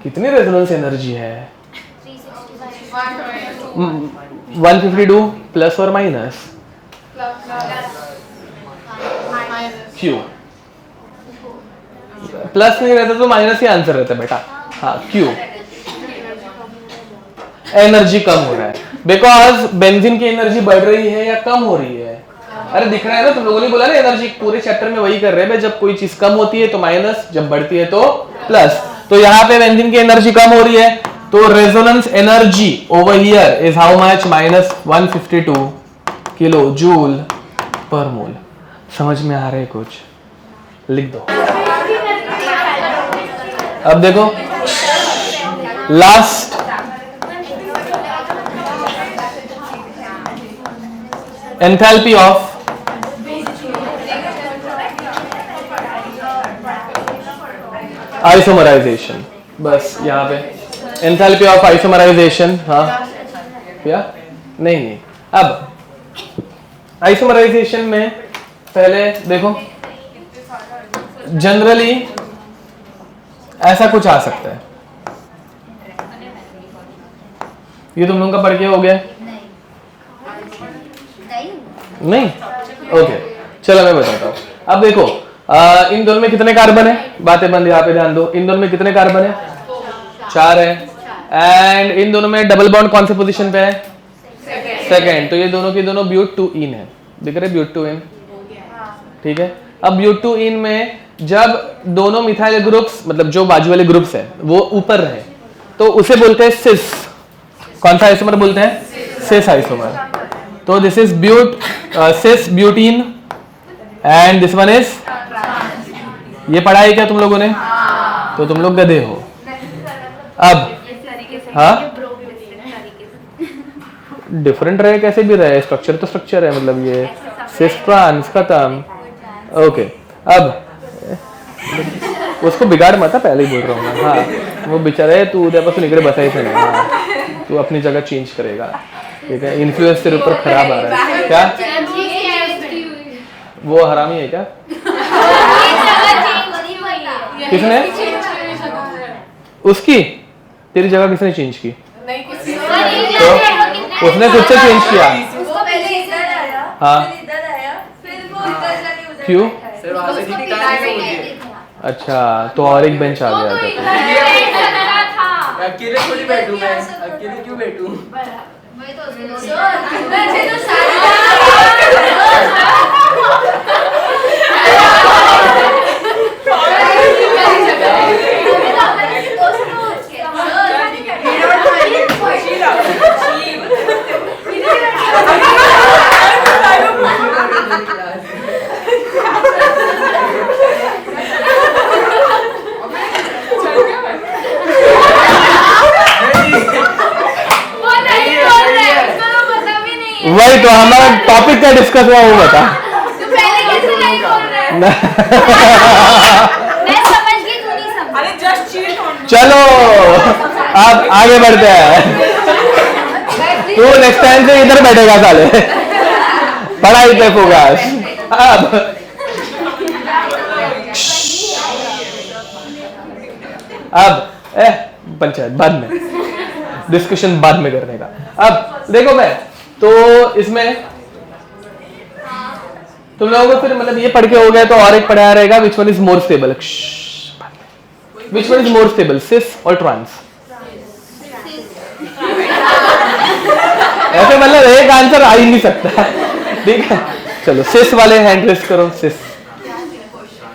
कितनी रेजोनेंस एनर्जी है? 152 प्लस और माइनस क्यू। प्लस नहीं रहता तो माइनस ही आंसर रहता बेटा। हाँ, क्यू। एनर्जी कम हो रहा है बिकॉज बेंजीन की एनर्जी बढ़ रही है या कम हो रही है? अरे दिख रहा है ना, तुम लोगों ने बोला ना एनर्जी। पूरे चैप्टर में वही कर रहे हैं, जब कोई चीज कम होती है तो माइनस, जब बढ़ती है तो प्लस। तो यहाँ पे बेंजीन की एनर्जी कम हो रही है, तो resonance energy over here is how much? -152 kilo joule per mole. समझ में आ रहा है कुछ? लिख दो। अब देखो लास्ट एंथैल्पी ऑफ आइसोमराइजेशन। बस यहाँ पे एंथैल्पी ऑफ आइसोमराइजेशन। हाँ या नहीं? अब आइसोमराइजेशन में पहले देखो, जनरली ऐसा कुछ आ सकता है। ये तुम लोगों का पढ़ के हो गया? नहीं? ओके, चलो मैं बताता हूँ। अब देखो इन दोनों में कितने कार्बन है? बातें बंद, यहाँ पे ध्यान दो। इन दोनों में कितने कार्बन है? 4 है। एंड इन दोनों में डबल बॉन्ड कौन से पोजीशन पे है? सेकेंड। तो ये दोनों की दोनों ब्यूट-2-ईन है। दिख रहे ब्यूट-2-ईन? ठीक है। अब ब्यूट-2-ईन में जब दोनों मिथाइल ग्रुप्स, मतलब जो बाजू वाले ग्रुप्स है वो ऊपर रहे, तो उसे बोलते हैं सिस। कौन सा आइसोमर बोलते हैं? Cis isomer. तो this is but cis butene and this one is, ये पढ़ा है क्या तुम लोगों ने? तो तुम लोग गधे हो। अब हाँ, डिफरेंट रहे कैसे भी रहे, स्ट्रक्चर तो स्ट्रक्चर है, मतलब ये सिस ट्रांस खत्म। ओके, अब उसको बिगाड़ मत, पहले ही बोल रहा हूँ मैं। हाँ, वो बेचारे तू उदयपासून इकडे बसायचं नाही। हाँ, तू अपनी जगह चेंज करेगा, ठीक है? इन्फ्लुएंस तेरे ऊपर खराब आ रहा है क्या? वो हरामी है क्या? किसने? उसकी? तेरी जगह किसने चेंज की? तो उसने खुद से चेंज किया। हाँ, क्यों? अच्छा, तो और एक बेंच आ गया था। अकेले थोड़ी बैठूं मैं, अकेले क्यों बैठूं? वही तो हमारा टॉपिक क्या डिस्कस हुआ वो बता। तो पहले कैसे नहीं बोल रहे? मैं समझ गई, तू नहीं समझ। अरे जस्ट चीट ऑन। चलो अब आगे बढ़ते हैं। तू नेक्स्ट टाइम से इधर बैठेगा साले, पढ़ाई पे फोकस। अब पंचायत बाद में, डिस्कशन बाद में करने का। अब देखो मैं तो इसमें तुम लोगों को फिर मतलब ये पढ़ के हो गया तो और एक पढ़ाया रहेगा, which one is more stable. Which one is more stable, cis और ट्रांस? ऐसे मतलब एक आंसर आ ही नहीं सकता, ठीक है? चलो सिस वाले हैंड रेस करो। Cis,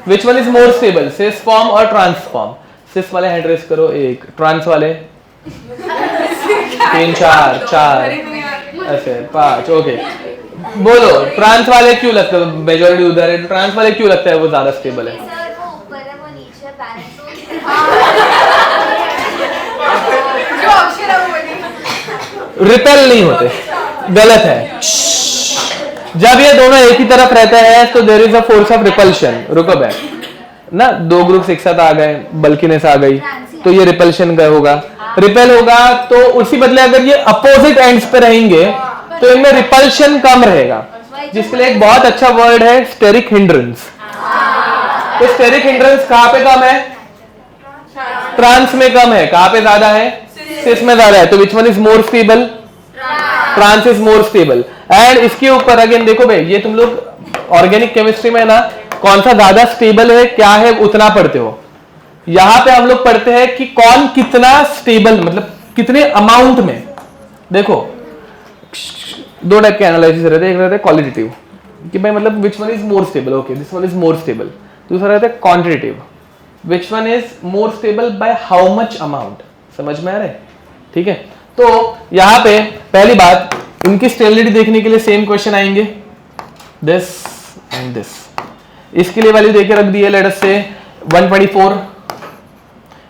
which one is more stable, cis form और ट्रांस फॉर्म? सिस वाले हैंड रेस करो एक, ट्रांस वाले 3 4 4 ऐसे 5। ओके, बोलो ट्रांस वाले क्यों लगता है, मेजॉरिटी उधर है, ट्रांस वाले क्यों लगता है वो ज्यादा स्टेबल है? सर वो ऊपर है, वो नीचे बैलेंस जो अक्षर है वो रिपेल नहीं होते, गलत है। जब ये दोनों एक ही तरफ रहते हैं तो there is a force of repulsion. रुको बैक ना, दो ग्रुप्स एक साथ आ गए, बल्किनेस आ गई तो ये रिपल्शन का होगा, रिपेल होगा। तो उसी बदले अगर ये अपोजिट एंड्स पे रहेंगे तो इनमें रिपल्शन कम रहेगा, जिसके लिए एक बहुत अच्छा वर्ड है स्टेरिक हिंड्रेंस। तो स्टेरिक हिंड्रेंस कहां पे कम है? ट्रांस में कम है। कहां पे ज्यादा है? सिस में ज्यादा है। तो which one is more stable? Trans is more stable. And इसके ऊपर अगेन देखो भाई, ये तुम लोग ऑर्गेनिक केमिस्ट्री में ना कौन सा ज्यादा स्टेबल है क्या है उतना पढ़ते हो। यहां पे हम लोग पढ़ते हैं कि कौन कितना स्टेबल, मतलब कितने अमाउंट में। देखो दो टाइप के एनालिसिस रहते हैं, एक रहता है क्वालिटेटिव कि भाई मतलब विच one is more stable, okay this one is more stable. दूसरा रहता है quantitative, which one is more stable by how much amount. समझ में आ रहा है? ठीक है, तो यहां पे पहली बात इनकी स्टेबिलिटी देखने के लिए सेम क्वेश्चन आएंगे, दिस एंड दिस। इसके लिए वैल्यू देके रख दी है, लेट अस से 124।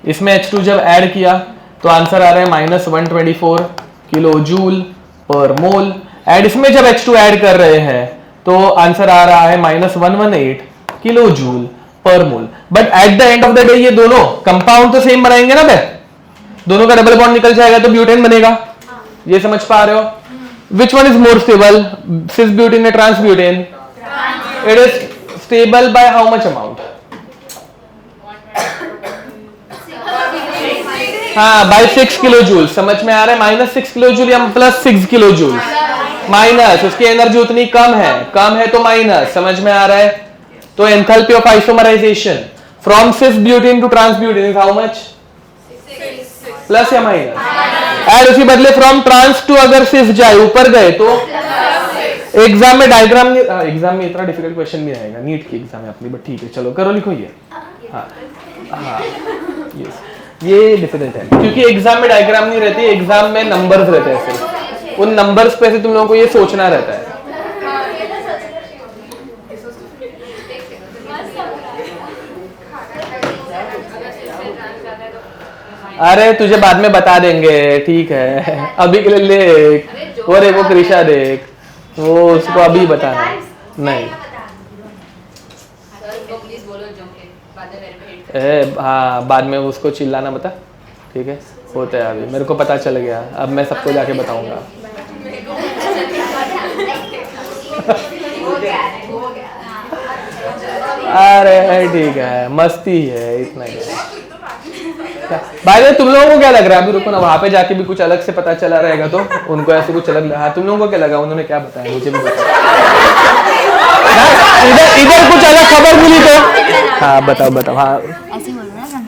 इसमें H2 जब ऐड किया तो आंसर आ रहा है -124 kilo joule per mole. And इसमें जब H2 ऐड कर रहे हैं तो आंसर आ रहा है -118 kilo joule per mole. But at the end of the day ये दोनों कंपाउंड तो सेम बनाएंगे ना बे, दोनों का डबल बॉन्ड निकल जाएगा तो ब्यूटेन बनेगा। ये समझ पा रहे हो? Which one is more stable, cis butane या trans butane? It is stable by how much amount? हाँ, बाय 6 किलो जूल। समझ में आ रहा है? -6 किलो जूल या +6 किलो जूल, माइनस उसकी एनर्जी उतनी कम है तो माइनस। समझ में आ रहा है? तो enthalpy of isomerization from cis butane to trans butane is how much? Plus या माइनस? एंड उसी बदले फ्रॉम ट्रांस टू अगर सिस जाए ऊपर गए तो एग्जाम में डायग्राम, एग्जाम में इतना डिफिकल्ट क्वेश्चन नहीं आएगा, नीट की एग्जाम है अपनी, बट ठीक है चलो करो लिखो ये। हाँ हाँ ये डिफिकल्ट है क्योंकि एग्जाम में डायग्राम नहीं रहती, एग्जाम में नंबर्स रहते हैं सिर्फ, उन नंबर्स पे से तुम लोगों को ये सोचना रहता है। अरे तुझे बाद में बता देंगे, ठीक है, अभी के लिए देख। और एक वो कृषा देख, वो उसको अभी बताना है। नहीं हाँ, बाद में उसको चिल्लाना बता, ठीक है, होता है। अभी मेरे को पता चल गया, अब मैं सबको जाके बताऊंगा। अरे ठीक है, मस्ती है, इतना ही भाई। तुम लोगों को क्या लग रहा है? अभी रुको ना, वहां पे जाके भी कुछ अलग से पता चला रहेगा तो उनको ऐसे कुछ अलग। हाँ, तुम लोगों को क्या लगा? उन्होंने क्या बताया मुझे भी बताया। इधर कुछ अलग खबर मिली तो हाँ बताओ बताओ। हाँ ऐसे बोल रहा है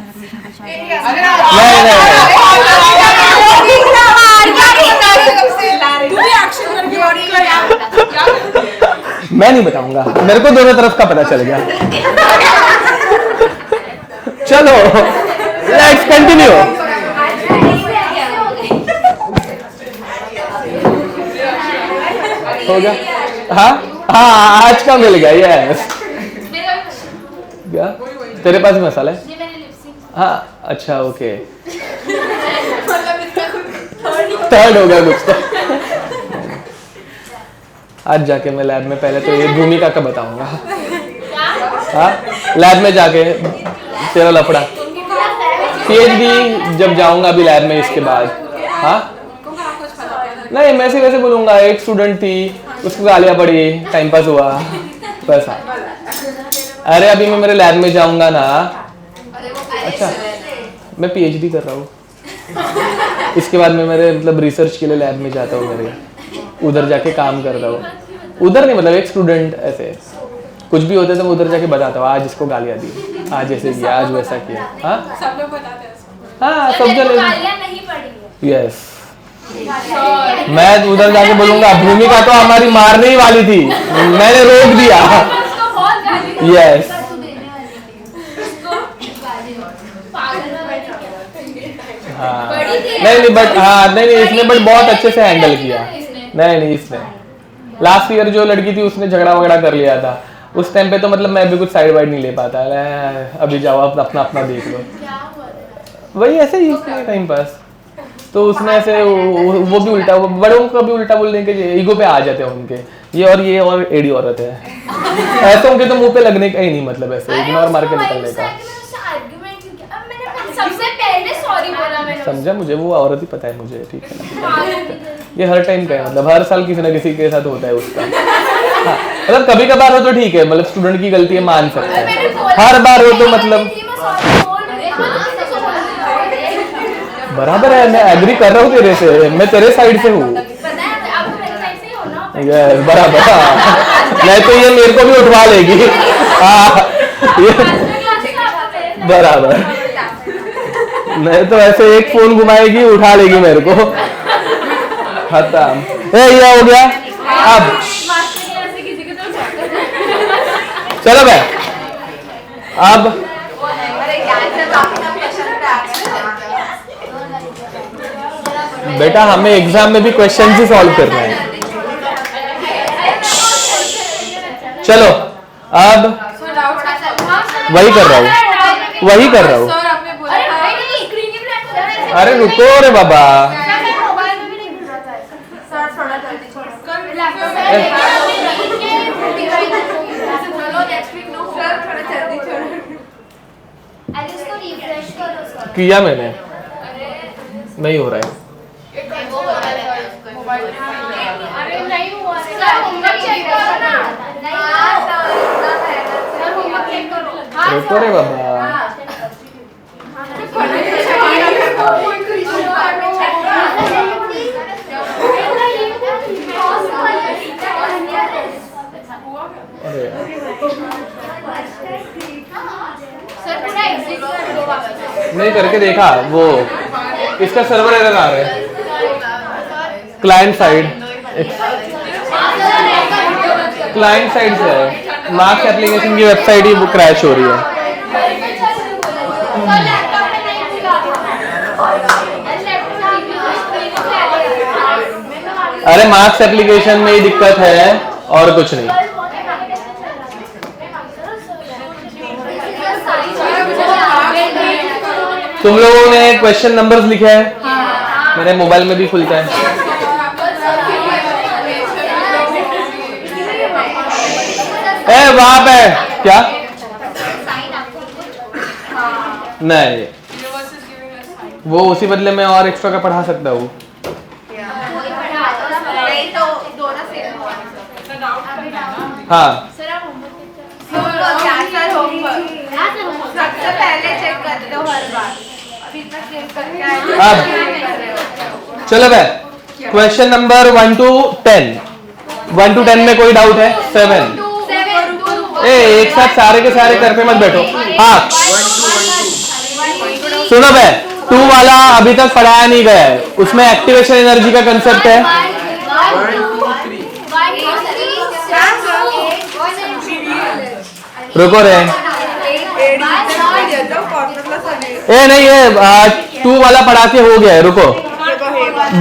मैं नहीं बताऊंगा, मेरे को दोनों तरफ का पता चल गया। चलो लेट्स कंटिन्यू। हो गया? हाँ हाँ, आज का मिल गया। यस, क्या तेरे पास मसाला है? हाँ अच्छा, ओके, थर्ड हो गया कुछ तो। आज जाके मैं लैब में पहले तो ये भूमिका का बताऊंगा। हाँ, लैब में जाके तेरा लफड़ा, पीएचडी जब जाऊंगा अभी लैब में इसके बाद। हाँ नहीं, मैं वैसे बोलूंगा, एक स्टूडेंट थी, उसको गालियां पड़ी, टाइम पास हुआ, बस। हाँ अरे अभी मैं मेरे लैब में जाऊंगा ना। अच्छा, मैं पीएचडी कर रहा हूँ, इसके बाद मैं मेरे मतलब रिसर्च के लिए लैब में जाता हूँ, मेरे उधर जाके काम करता हूँ। उधर नहीं, मतलब एक स्टूडेंट ऐसे कुछ भी होता है तो मैं उधर जाके बताता हूँ, आज इसको गालियाँ दी, आज ऐसे किया, आज वैसा किया। हाँ सब लोग बताते हैं। हाँ, सब जन नहीं पड़ी है। यस, मैं उधर जाके बोलूंगा भूमिका तो हमारी मारने ही वाली थी, मैंने रोक दिया। यस हाँ नहीं बट हाँ नहीं इसने बट बहुत अच्छे से हैंडल किया। नहीं इसने लास्ट ईयर जो लड़की थी उसने झगड़ा वगड़ा कर लिया था, उस टाइम पे तो मतलब मैं भी कुछ साइड वाइड नहीं ले पाता। अभी जाओ अपना अपना देख लो, वही ऐसे ही टाइम पास। तो उसने ऐसे वो भी उल्टा, बड़ों का भी उल्टा बोलने के ईगो पे आ जाते हैं उनके, ये और एडी औरत है ऐसे उनके तो मुंह पे लगने का ही नहीं, मतलब ऐसे इग्नोर मार के निकलने का। सबसे पहले सॉरी बोला मैंने, समझा, मुझे वो औरत ही पता है मुझे, ठीक है। ये हर टाइम का है, मतलब हर साल किसी ना किसी के साथ होता है उसका। हाँ, मतलब कभी कभार हो तो ठीक है, मतलब स्टूडेंट की गलती है मान सकते हैं, हर बार हो तो मतलब बराबर है। मैं एग्री कर रहा हूँ तेरे से, मैं तेरे साइड से हूँ। यस बराबर, नहीं तो ये मेरे को भी उठवा लेगी। बराबर, नहीं तो ऐसे एक फोन घुमाएगी, उठा लेगी मेरे को। खत्म, ये हो गया। अब चलो भाई, अब बेटा हमें एग्जाम में भी क्वेश्चन ही सॉल्व करना है। चलो अब वही कर रहा हूँ। अरे रुको रे बाबा, किया मैंने, नहीं हो रहा है। रुको रे बाबा, नहीं करके देखा, वो इसका सर्वर एरर आ रहा है, क्लाइंट साइड से है, मार्क्स एप्लीकेशन की वेबसाइट ही क्रैश हो रही है। अरे मार्क्स एप्लीकेशन में ही दिक्कत है और कुछ नहीं। तुम लोगों ने क्वेश्चन नंबर्स लिखे हैं? मेरे मोबाइल में भी खुलता है। वहां पे क्या? नहीं, वो उसी बदले में और एक्स्ट्रा का पढ़ा सकता हूँ। हाँ, सबसे पहले चेक करते हो हर बार, अभी तक चेक करके आए। अब चलो भाई, क्वेश्चन नंबर 1 to 10। 1 to 10 में कोई डाउट है? 7। एक साथ सारे के सारे कर पे मत बैठो। हाँ, सुनो भाई, 2 वाला अभी तक पढ़ाया नहीं गया है, उसमें एक्टिवेशन एनर्जी का कंसेप्ट है। रुको रे, नहीं ये 2 वाला पढ़ा के हो गया है। रुको,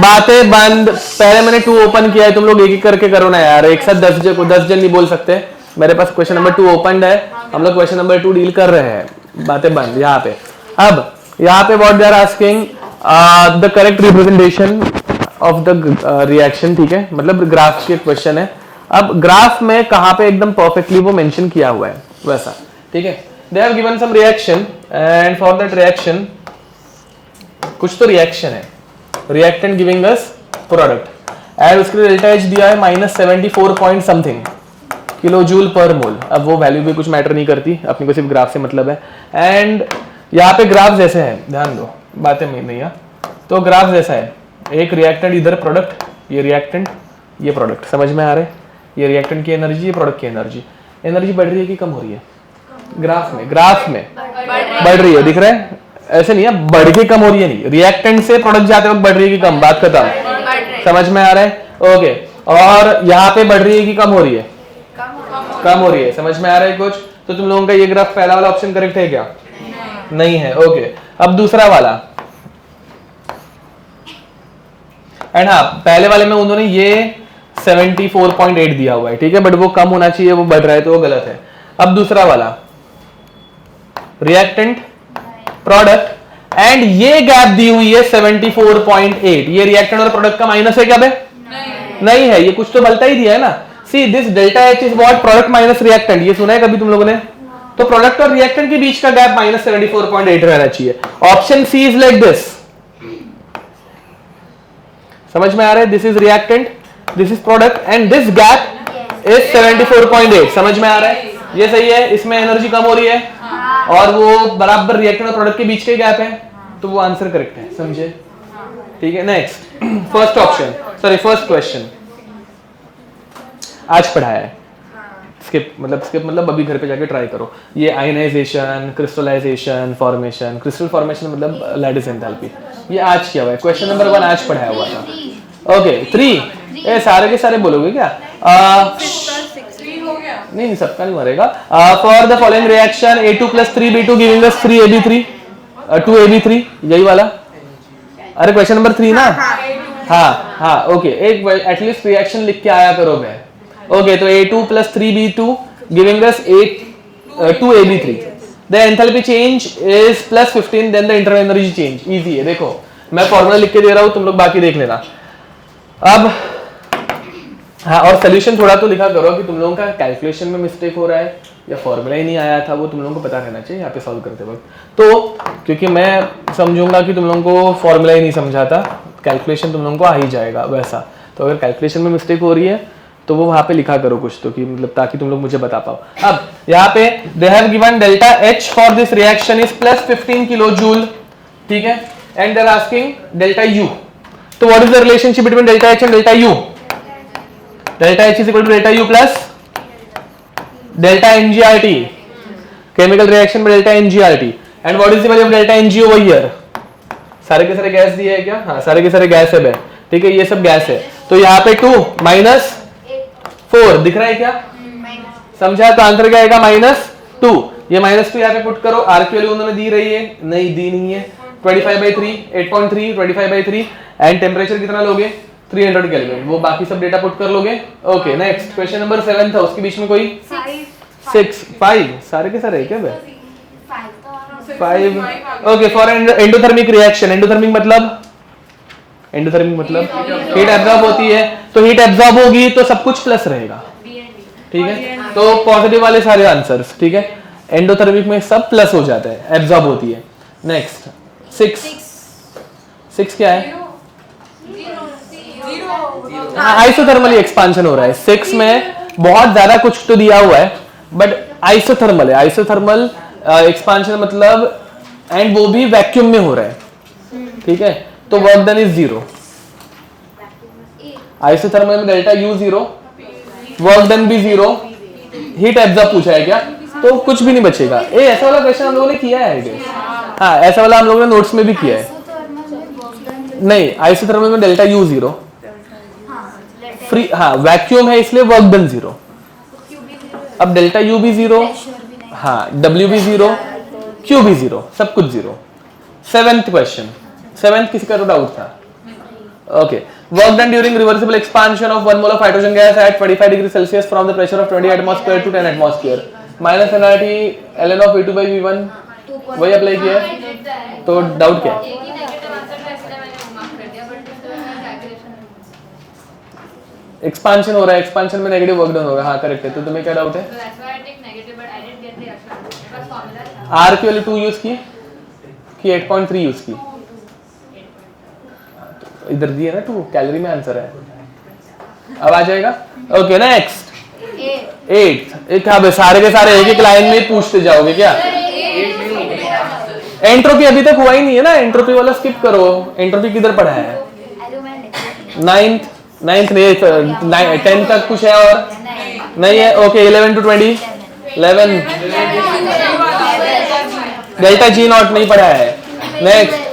बातें बंद। पहले मैंने 2 ओपन किया है, तुम लोग एक एक करके करो ना यार, एक साथ 10 जन नहीं बोल सकते। मेरे पास क्वेश्चन नंबर 2 ओपन है, हम लोग क्वेश्चन नंबर 2 डील कर रहे हैं। बातें बंद यहाँ पे। अब यहाँ पे what they are asking, the correct representation of the reaction, ठीक है, मतलब ग्राफ के क्वेश्चन है। अब ग्राफ में कहाँ पे एकदम परफेक्टली वो मेंशन किया हुआ है वैसा, ठीक है। They have given some reaction and for that reaction, कुछ तो रिएक्शन है, reactant giving us product, and उसके लिए डेल्टा एच दिया है -74 point something kilo joule per mole. अब वो वैल्यू भी कुछ मैटर नहीं करती, अपने को सिर्फ ग्राफ से मतलब है। एंड यहाँ पे ग्राफ जैसे है, ध्यान दो, बातें नहीं है तो ग्राफ जैसा है, एक रिएक्टेंट इधर प्रोडक्ट, ये रिएक्टेंट ये प्रोडक्ट, समझ में आ रहा है? ये रिएक्टेंट की एनर्जी, ये प्रोडक्ट की एनर्जी। एनर्जी बढ़ रही है कि कम हो रही है? ग्राफ में बढ़ रही है, दिख रहा है? ऐसे नहीं है बढ़ के कम हो रही है, नहीं, रिएक्टेंट से प्रोडक्ट जाते वक्त बढ़ रही है कि कम, बात खत्म। समझ में आ रहा है? ओके। और यहाँ पे बढ़ रही है कि कम हो रही है? कम हो रही है। समझ में आ रहा है कुछ? तो तुम लोगों का ये ग्राफ पहला वाला ऑप्शन करेक्ट है क्या? नहीं है। ओके, अब दूसरा वाला। एंड हाँ, पहले वाले में उन्होंने ये 74.8 दिया हुआ है, ठीक है, बट वो कम होना चाहिए, वो बढ़ रहा है तो वो गलत है। अब दूसरा वाला, रिएक्टेंट प्रोडक्ट एंड ये गैप दी हुई है 74.8, ये रिएक्टेंट और प्रोडक्ट का माइनस है क्या बे? नहीं है, ये कुछ तो बलता ही दिया है ना। See this delta H is what? Product minus reactant. ये सुना है कभी तुम लोगों ने? तो प्रोडक्ट और रिएक्टेंट के बीच का गैप -74.8 रहना चाहिए। Option C is like this. समझ में आ रहा है? This is reactant, this is product and this gap is 74.8। समझ में आ रहा है? ये सही है, इसमें एनर्जी कम हो रही है और वो बराबर रिएक्टेंट और प्रोडक्ट के बीच का गैप है, तो वो आंसर करेक्ट है। समझे? ठीक है, next first option, sorry first question आज पढ़ाया है। स्किप मतलब अभी घर पे जाके ट्राई करो। ये ionization, crystallization, formation, crystal formation मतलब लैटिस एंथैल्पी, ये आज किया हुआ है। क्वेश्चन नंबर 1 आज पढ़ाया हुआ था। ओके 3, ये सारे के सारे बोलोगे क्या? नहीं, सबका नहीं मरेगा। For the following reaction A2 + 3B2 giving us 3AB3 2AB3, यही वाला। अरे क्वेश्चन नंबर 3 ना? हाँ, ओके, एक एटलीस्ट रिएक्शन लिख के आया करो मैं। ओके, तो A2 + 3B2 giving us 2AB3, the enthalpy change is +15, then the internal energy change. Easy है, देखो मैं फॉर्मूला लिख के दे रहा हूं, तुम लोग बाकी देख लेना। अब हाँ, और सोल्यूशन थोड़ा तो लिखा करो कि तुम लोगों का कैलकुलेशन में मिस्टेक हो रहा है या फॉर्मूला ही नहीं आया था, वो तुम लोगों को पता रहना चाहिए यहाँ पे सॉल्व करते वक्त। तो क्योंकि मैं समझूंगा कि तुम लोगों को फॉर्मूला ही नहीं समझा था, कैलकुलेशन तुम लोगों को आ ही जाएगा वैसा। तो अगर कैलकुलेशन में मिस्टेक हो रही है तो वो वहाँ पे लिखा करो कुछ तो, कि मतलब ताकि तुम लोग मुझे बता पाओ। अब यहाँ पे they have given delta H for this reaction is +15 kilo joule, ठीक है, and they are asking delta U. तो what is the relationship between delta H and delta U? Delta H is equal to delta U plus delta ngRT, chemical reaction में delta ngRT. And what is the value of delta ng over here? सारे के सारे gas दिए है क्या? हाँ, सारे के सारे गैस है, ठीक है, ये सब गैस है। तो यहाँ पे 2 - 4 दिख रहा है क्या? समझा? तो आंसर क्या आएगा? -2। ये -2 यहाँ पे पुट करो। आर की वैल्यू उन्होंने दी रही है? नहीं दी नहीं है। 25/3 8.3 25/3 एंड टेम्परेचर कितना लोगे? 300 केल्विन। वो बाकी सब डेटा पुट कर लोगे। ओके, नेक्स्ट क्वेश्चन नंबर 7 था, उसके बीच में कोई 6 5 सारे के सारे है क्या बे? 5 okay for endothermic reaction endothermic मतलब हीट एब्जॉर्ब होती है तो हीट एब्जॉर्ब होगी तो सब कुछ प्लस रहेगा ठीक है तो पॉजिटिव वाले सारे आंसर्स ठीक है एंडोथर्मिक में सब प्लस हो जाता है एब्जॉर्ब होती है नेक्स्ट 6 क्या है आइसोथर्मली एक्सपांशन हो रहा है 6 में बहुत ज्यादा कुछ तो दिया हुआ है बट आइसोथर्मल है आइसोथर्मल एक्सपांशन मतलब एंड वो भी वैक्यूम में हो रहा है ठीक है तो वर्क डन इज 0 आइसोथर्मल में डेल्टा U 0 वर्क डन भी 0 हीट एब्जॉर्ब पूछा है क्या तो कुछ भी नहीं बचेगा ए ऐसा वाला क्वेश्चन हम लोगों ने किया है हाँ ऐसा वाला हम लोगों ने नोट्स में भी किया है नहीं आइसोथर्मल में डेल्टा U 0 फ्री हाँ वैक्यूम है इसलिए वर्क डन 0 अब डेल्टा U भी 0 हाँ W भी 0 Q भी 0 सब कुछ 0 7th क्वेश्चन 7th किसी का तो डाउट था okay work done during reversible expansion of 1 mole of hydrogen gas at 25 degree Celsius from the pressure of 20 atmosphere to 10 atmosphere minus NRT ln of V2 by V1 वही apply किया है तो doubt क्या है expansion हो रहा है expansion में नेगेटिव वर्क डन होगा हाँ करेक्ट है तो तुम्हें क्या डाउट है आर की वैल्यू 2 यूज की 8.3 यूज की इधर दिया ना 2 कैलोरी में आंसर है अब आ जाएगा ओके नेक्स्ट 8 एक हाँ सारे के सारे एक एक लाइन में पूछते जाओगे क्या एंट्रोपी अभी तक हुआ ही नहीं है ना एंट्रोपी वाला स्किप करो एंट्रोपी किधर पढ़ा है 9th नहीं 10 तक कुछ है और नहीं है okay 11 to 20 11 delta G not नहीं पढ़ा है नेक्स्ट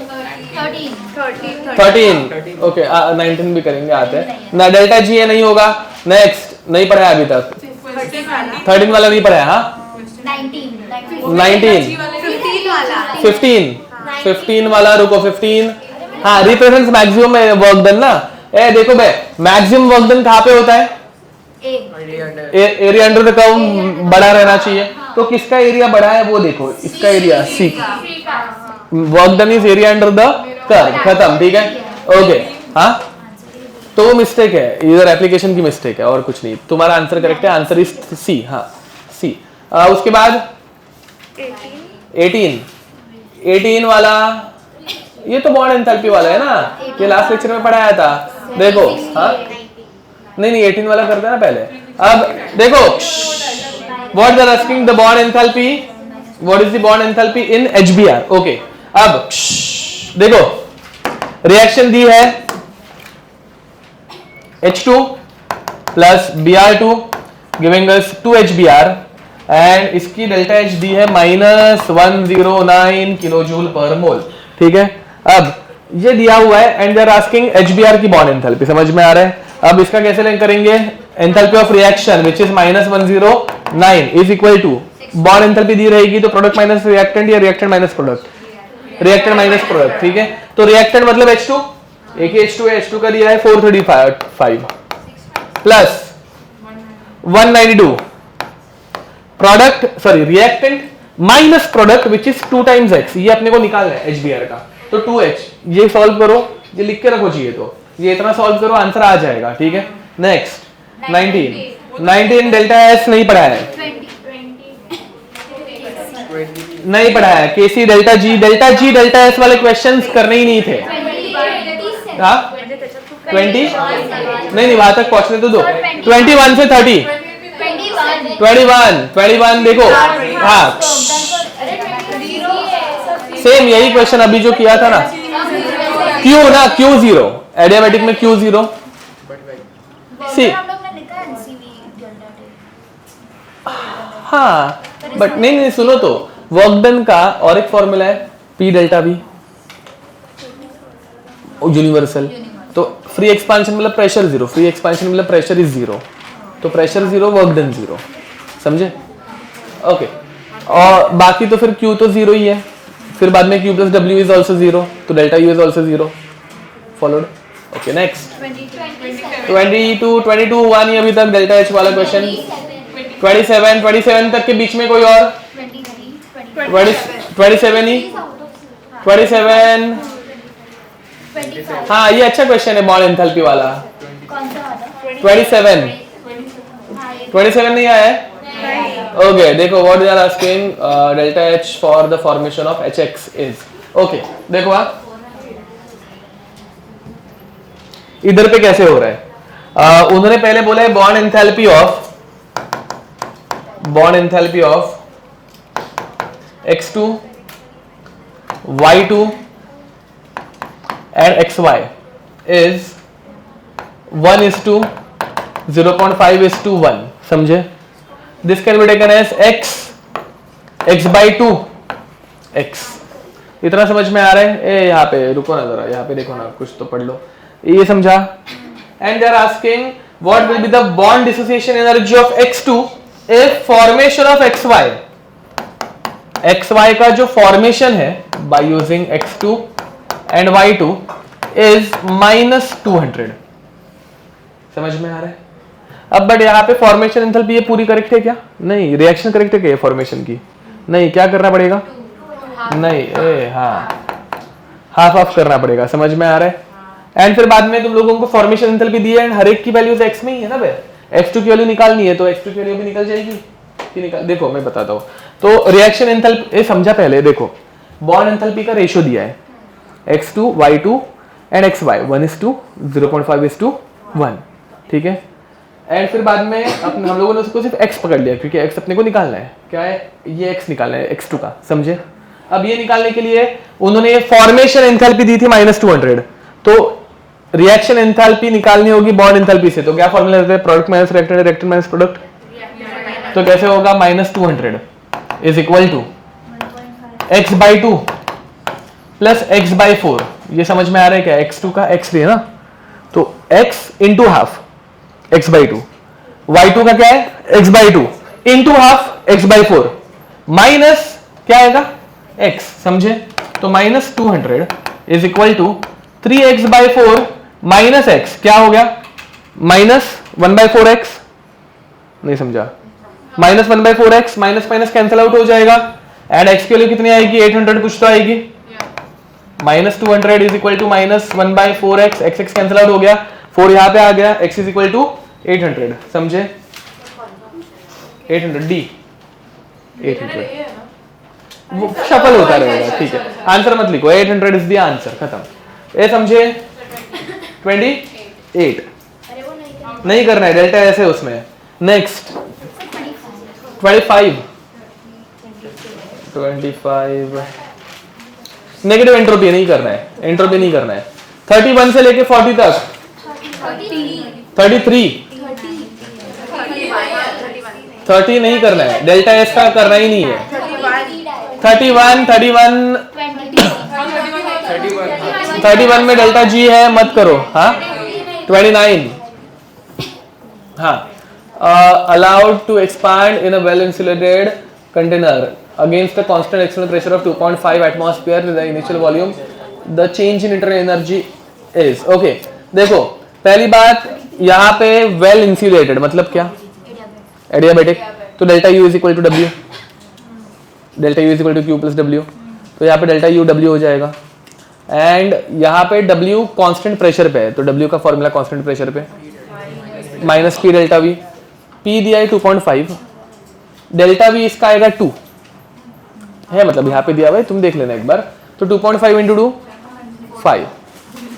13 ओके 19 भी करेंगे आते हैं ना डेल्टा G है नहीं होगा नेक्स्ट नहीं पढ़ा है अभी तक 13 वाला नहीं पढ़ा है हाँ 15 वाला रुको 15 हाँ रिप्रेजेंट्स मैक्सिमम वर्क डन ना ए देखो बे मैक्सिमम वर्क डन कहाँ पे होता है एरिया अंडर द कर्व बड़ा रहना चाहिए तो किसका एरिया बड़ा है वो देखो इसका area see work done is area under the curve खत्म ठीक है ओके हाँ तो वो मिस्टेक है इधर एप्लीकेशन की मिस्टेक है और कुछ नहीं तुम्हारा आंसर करेक्ट है आंसर इज सी हाँ सी उसके बाद 18 वाला ये तो बॉन्ड एंथैल्पी वाला है ना ये लास्ट लेक्चर में पढ़ाया था देखो हाँ नहीं 18 वाला करते हैं ना पहले अब देखो what they are asking the bond enthalpy what is the bond enthalpy in HBr okay अब देखो रिएक्शन दी है H2 plus Br2 giving us 2 HBr and इसकी डेल्टा H दी है -109 किलोजूल पर मोल ठीक है अब ये दिया हुआ है and they are asking HBr की बॉन्ड एंथैल्पी समझ में आ रहा है अब इसका कैसे लिंक करेंगे enthalpy of reaction which is -109 is equal to bond enthalpy दी रहेगी तो प्रोडक्ट माइनस रिएक्टेंट या रिएक्टेंट माइनस प्रोडक्ट ठीक है तो रिएक्टेंट मतलब H2 एक ही H2 है H2 का दिया है 435 plus 192 product sorry reactant minus product which is 2 times x ये अपने को निकालना है HBr का तो 2h ये सॉल्व करो ये लिख के रखो चाहिए तो ये इतना सॉल्व करो आंसर आ जाएगा ठीक है नेक्स्ट 19 डेल्टा S नहीं पढ़ा है नहीं पढ़ा है केसी डेल्टा G डेल्टा S वाले क्वेश्चंस करने ही नहीं थे हाँ 20 नहीं वहां तक पहुंचने तो दो 21 से 30 21 देखो हाँ सेम यही क्वेश्चन अभी जो किया था ना Q ना Q0 एडियाबेटिक में Q0 सी हाँ बट नहीं सुनो तो वर्क डन का और एक फॉर्मूला है P डेल्टा V यूनिवर्सल तो फ्री एक्सपांशन मतलब प्रेशर 0 फ्री एक्सपांशन मतलब प्रेशर इज 0 तो प्रेशर 0 वर्क डन 0 समझे ओके और बाकी तो फिर Q तो 0 ही है फिर बाद में Q plus W is also 0 तो delta U is also 0 followed okay next 22 हुआ नहीं अभी तक डेल्टा H वाला क्वेश्चन 27 तक के बीच में कोई और 27 ही 27। हाँ ये अच्छा क्वेश्चन है बॉन्ड एंथैल्पी वाला। 27 नहीं आया है? ओके देखो what they are asking delta H for the formation of H X is. Okay देखो आप इधर पे कैसे हो रहा है। उन्होंने पहले बोला है bond enthalpy of x2 y2 and xy is 1:0.5:1। समझे? This can be taken as x/2 x। इतना समझ में आ रहा है? ए यहाँ पे रुको ना जरा, यहाँ पे देखो ना, कुछ तो पढ़ लो। ये समझा? And they are asking what will be the bond dissociation energy of x2 if formation of xy का जो फॉर्मेशन है by using x2 and y2 is -200। समझ में आ रहा है? अब बट यहाँ पे फॉर्मेशन एंथैल्पी ये पूरी करेक्ट है क्या? नहीं। रिएक्शन करेक्ट है क्या ये फॉर्मेशन की? नहीं। क्या करना पड़ेगा? नहीं हाँ हाफ ऑफ करना पड़ेगा। समझ में आ रहा है? एंड फिर बाद में तुम लोगों को फॉर्मेशन एंथैल्पी दी है एंड हर एक की वैल्यूज x में ही है ना बे। x2 की वैल्यू निकालनी है तो x2 की वैल्यू भी निकल जाएगी कि निकाल। देखो मैं बताता हूँ। तो रिएक्शन एंथैल्पी समझा पहले। देखो बॉन्ड एंथैल्पी का रेशियो दिया है x2 y2 एंड xy 1:0.5:1। ठीक है। एंड फिर बाद में अपने हम लोगों ने उसको सिर्फ x पकड़ लिया क्योंकि x अपने को निकालना है। क्या है ये x निकालना है x2 का। समझे? अब ये निकालने के लिए उन्होंने फॉर्मेशन एंथैल्पी दी थी -200। तो रिएक्शन एंथैल्पी निकालनी होगी बॉन्ड एंथैल्पी से। तो क्या फॉर्मूला रहता है? Product minus reactant, reactant minus product. तो कैसे होगा? -200 is equal to x/2 plus x/4। ये समझ में आ रहा है क्या? x2 का x है ना, तो x into half x/2, y2 का क्या है? x/2 into half x/4 minus क्या आएगा? x। समझे? तो -200 is equal to 3x/4 minus x। क्या हो गया? -1/4x। नहीं समझा? -1/4x minus minus cancel out हो जाएगा एंड x की वैल्यू कितनी आएगी? 800 कुछ तो आएगी। -200 is equal to -1/4x। x cancel out हो गया, 4 यहाँ पे आ गया, x इज इक्वल टू 800। समझे? 800 d 800 वो शफल होता रहेगा। ठीक है आंसर मत लिखो, 800 इज द आंसर। खत्म। ये समझे? 28 नहीं करना है, डेल्टा ऐसे उसमें। नेक्स्ट 25 नेगेटिव एंट्रोपी नहीं करना है, एंट्रोपी नहीं करना है। 31 से लेके 40 तक 33 30 नहीं करना है, डेल्टा एस का करना ही नहीं है। 31 में डेल्टा जी है, मत करो। हाँ 29 हाँ allowed to expand in a well insulated container against the constant external pressure of 2.5 atmosphere with the initial volume the change in internal energy is okay। देखो पहली बात यहाँ पे well insulated मतलब क्या? एडियाबैटिक। तो delta U is equal to W, delta U is equal to Q plus W। तो यहाँ पे डेल्टा U W हो जाएगा एंड यहाँ पे W कांस्टेंट प्रेशर पे है तो W का फॉर्मूला कांस्टेंट प्रेशर पे minus P delta V। P दिया है 2.5, डेल्टा V इसका आएगा 2 है, मतलब यहाँ पे दिया हुआ है, तुम देख लेना एक बार। तो 2.5 इंटू 2 5,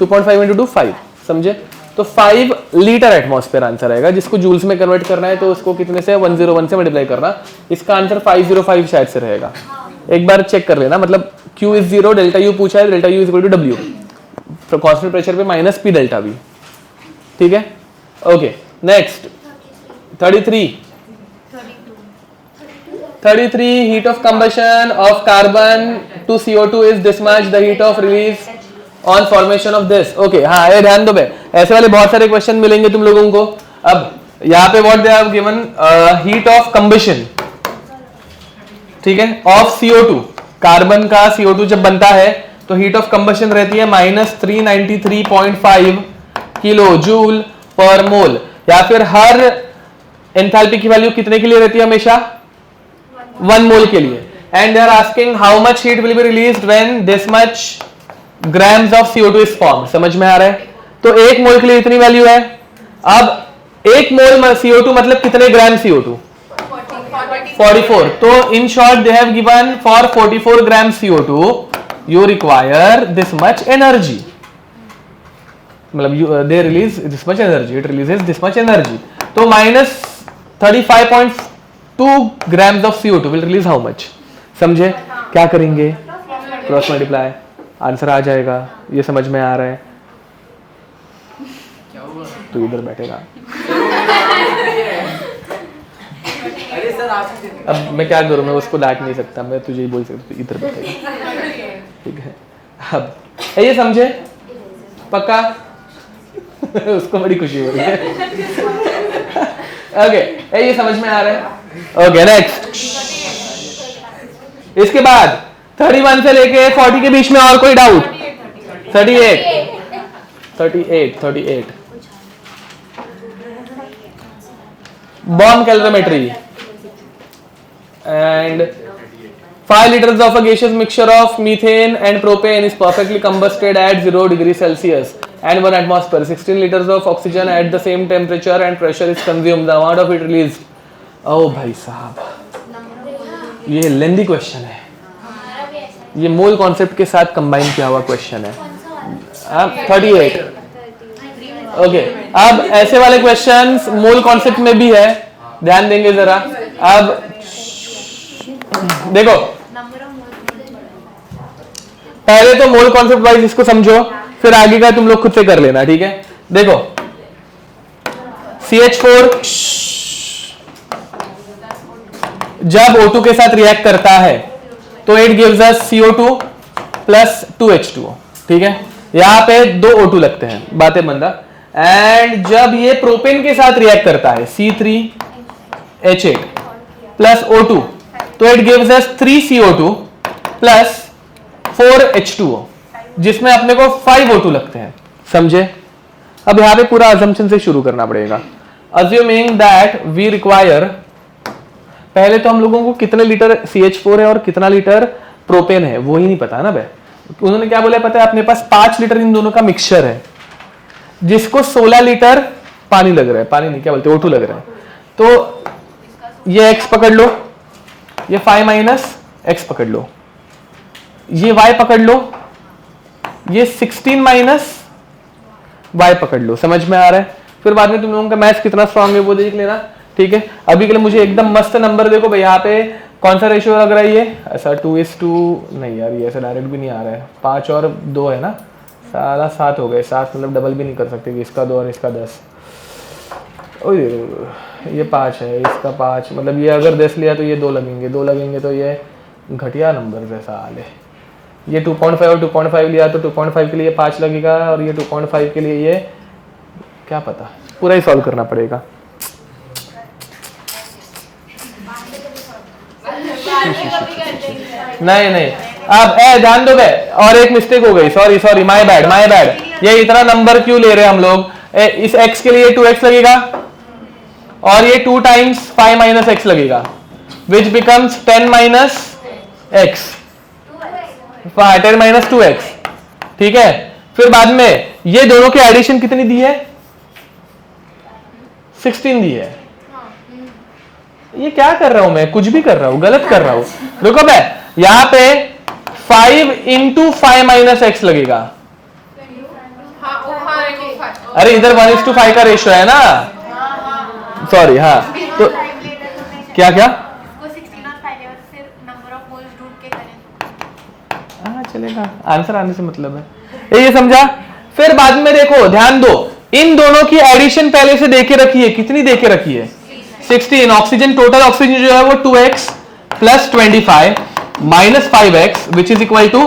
2.5 इंटू 2 5। समझे? तो 5 लीटर एटमॉस्फेयर आंसर आएगा। जिसको जूल्स में कन्वर्ट करना है तो उसको कितने से 101 से मल्टीप्लाई करना। इसका आंसर 505 शायद से रहेगा। एक बार चेक कर लेना, मतलब Q इज 0, डेल्टा U पूछा है, delta U is equal to W, constant pressure पे माइनस P डेल्टा V। ठीक है okay. Next 33 heat of combustion of carbon to CO2 is this much the heat of release on formation of this। okay हाँ ये ध्यान दो बे, ऐसे वाले बहुत सारे क्वेश्चन मिलेंगे तुम लोगों को। अब यहाँ पे what they have given heat of combustion, ठीक है, of CO2, कार्बन का CO2 जब बनता है तो heat of combustion रहती है -393.5 किलो जूल पर मोल। या फिर हर एंथैल्पी की वैल्यू कितने के लिए रहती है? हमेशा 1 मोल के लिए। And they are asking how much heat will be released when this much grams of CO2 is form. समझ में आ रहा है? तो एक मोल के लिए इतनी वैल्यू है। अब एक मोल CO2 मतलब कितने ग्राम CO2? 44। तो in short they have given for 44 gram CO2 you require this much energy, मतलब they release this much energy, it releases this much energy. तो minus 35.2 grams of CO2 will release how much? समझे? क्या करेंगे? Cross multiply, answer आ जाएगा। ये समझ में आ रहा है? तो इधर बैठेगा। अब मैं क्या करूं, मैं उसको डांट नहीं सकता, मैं तुझे ही बोल सकता हूं इधर बैठेगा, ठीक है? अब ये समझे? पक्का? उसको बड़ी खुशी हो रही है। ओके, ये समझ में आ रहा है? Okay, next. इसके बाद 31 से लेके 40 के बीच में और कोई doubt? 38 bomb calorimetry and 5 liters of a gaseous mixture of methane and propane is perfectly combusted at 0 degrees Celsius and 1 atmosphere. 16 liters of oxygen at the same temperature and pressure is consumed. The amount of heat released. Oh भाई साहब, ये lengthy question है, ये mole concept के साथ combine किया हुआ question है। 38। ओके, अब ऐसे वाले क्वेश्चंस मोल कॉन्सेप्ट में भी है, ध्यान देंगे जरा। अब देखो, पहले तो मोल कॉन्सेप्ट वाइज इसको समझो, फिर आगे का तुम लोग खुद से कर लेना, ठीक है? देखो, CH4 जब O2 के साथ रिएक्ट करता है तो it gives us CO2 plus 2H2O, ठीक है? यहां पे 2 O2 लगते हैं, बातें बंदा। एंड जब ये प्रोपेन के साथ रिएक्ट करता है C3H8 प्लस O2 तो it gives us 3CO2 plus 4H2O, जिसमें अपने को 5 O2 लगते हैं। समझे? अब यहां पे पूरा अजम्पशन से शुरू करना पड़ेगा। अज्यूमिंग दैट वी रिक्वायर, पहले तो हम लोगों को कितने लीटर CH4 है और कितना लीटर प्रोपेन है वो ही नहीं पता ना भाई। उन्होंने क्या बोला पता है? अपने पास 5 लीटर इन दोनों का मिक्सचर है, जिसको 16 लीटर पानी लग रहा है, पानी नहीं क्या बोलते, O2 लग रहा है। तो ये X पकड़ लो, ये 5 माइनस X पकड़ लो, ये Y पकड़ लो, ये 16 माइनस Y पकड़ लो। समझ में आ रहा है? फिर बाद में तुम लोगों का मैथ्स कितना स्ट्रांग है वो देख लेना, ठीक है? अभी के लिए मुझे एकदम मस्त नंबर देखो भाई, यहाँ पे कौन सा रेशियो लग रहा है? ये ऐसा 2:2 नहीं यार, ये ऐसा डायरेक्ट भी नहीं आ रहा है। 5 और 2 है ना, सारा 7 हो गए। 7 मतलब डबल भी नहीं कर सकते कि इसका 2 और इसका 10। ये 5 है, इसका 5, मतलब ये अगर 10 लिया तो ये 2 लगेंगे, 2 लगेंगे तो ये घटिया नंबर जैसा हाल है। ये 2.5 और 2.5 लिया तो 2.5 के लिए 5 लगेगा, और ये 2.5 के लिए ये क्या पता, पूरा ही सॉल्व करना पड़ेगा। नहीं, अब ध्यान दो बे, और एक मिस्टेक हो गई, सॉरी, माय बैड। ये इतना नंबर क्यों ले रहे हैं हम लोग? इस x के लिए 2x लगेगा, और ये 2 टाइम्स 5 माइनस x लगेगा, which becomes 10 minus x, 10 minus 2x, ठीक है? फिर बाद में ये दोनों की एडिशन कितनी दी है? 16 दी है। ये क्या कर रहा हूं मैं? कुछ भी कर रहा हूं, गलत कर रहा हूं। रुको बे, यहां पे 5 इंटू 5 माइनस एक्स लगेगा। अरे इधर 1:5 का रेशियो है ना, सॉरी। हाँ तो क्या हाँ चलेगा, आंसर आने से मतलब है, ये समझा? फिर बाद में देखो, ध्यान दो, इन दोनों की एडिशन पहले से देके रखी है। कितनी देके रखी है? 16। ऑक्सीजन, टोटल ऑक्सीजन जो है वो 2x plus 25 minus 5x which is equal to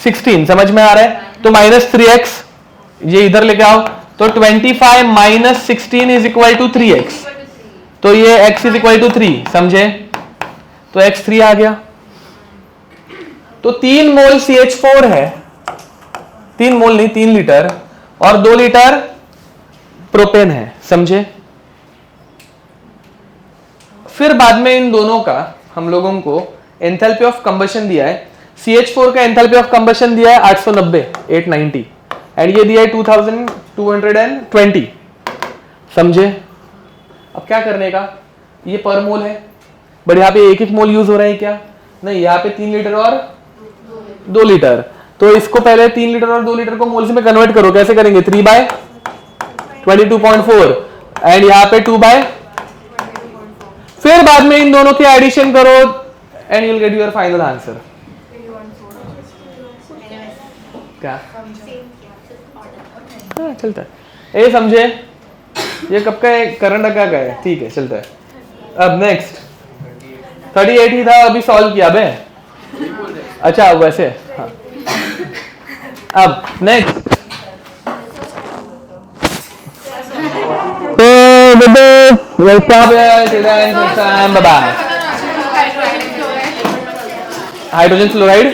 16। समझ में आ रहा है? तो माइनस 3x ये इधर लेके आओ, तो 25 minus 16 is equal to 3x, तो ये x इज इक्वल टू 3। समझे? तो x 3 आ गया। तो 3 मोल CH4 है, 3 मोल नहीं 3 लीटर, और 2 लीटर प्रोपेन है। समझे? फिर बाद में इन दोनों का हम लोगों को एंथैल्पी ऑफ कंबशन दिया है, CH4 का एंथैल्पी ऑफ कंबशन दिया है 890 890 एंड ये दिया है 2220। समझे? अब क्या करने का, ये पर मोल है बट यहाँ पे एक मोल यूज हो रहा है क्या? नहीं, यहाँ पे 3 लीटर और 2 लीटर, तो इसको पहले 3 लीटर और 2 लीटर को मोल्स में कन्वर्ट करो। कैसे करेंगे? 3/22.4 एंड यहाँ पे 2/, फिर बाद में इन दोनों के एडिशन करो and you will get your final answer. क्या चलता है? ये समझे? ये कब का है? करंट का है, ठीक है, चलता है। अब नेक्स्ट 38 ही था, अभी सॉल्व किया बे। अच्छा वैसे, हाँ। अब नेक्स्ट हाइड्रोजन फ्लोराइड,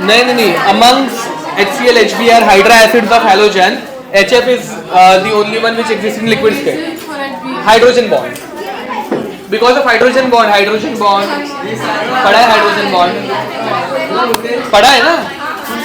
नहीं, amongst HCl, HBr, hydra acids of halogen, HF is the only one which exists in liquid state. Hydrogen bond, because of hydrogen bond, पढ़ा है hydrogen bond, पढ़ा है ना?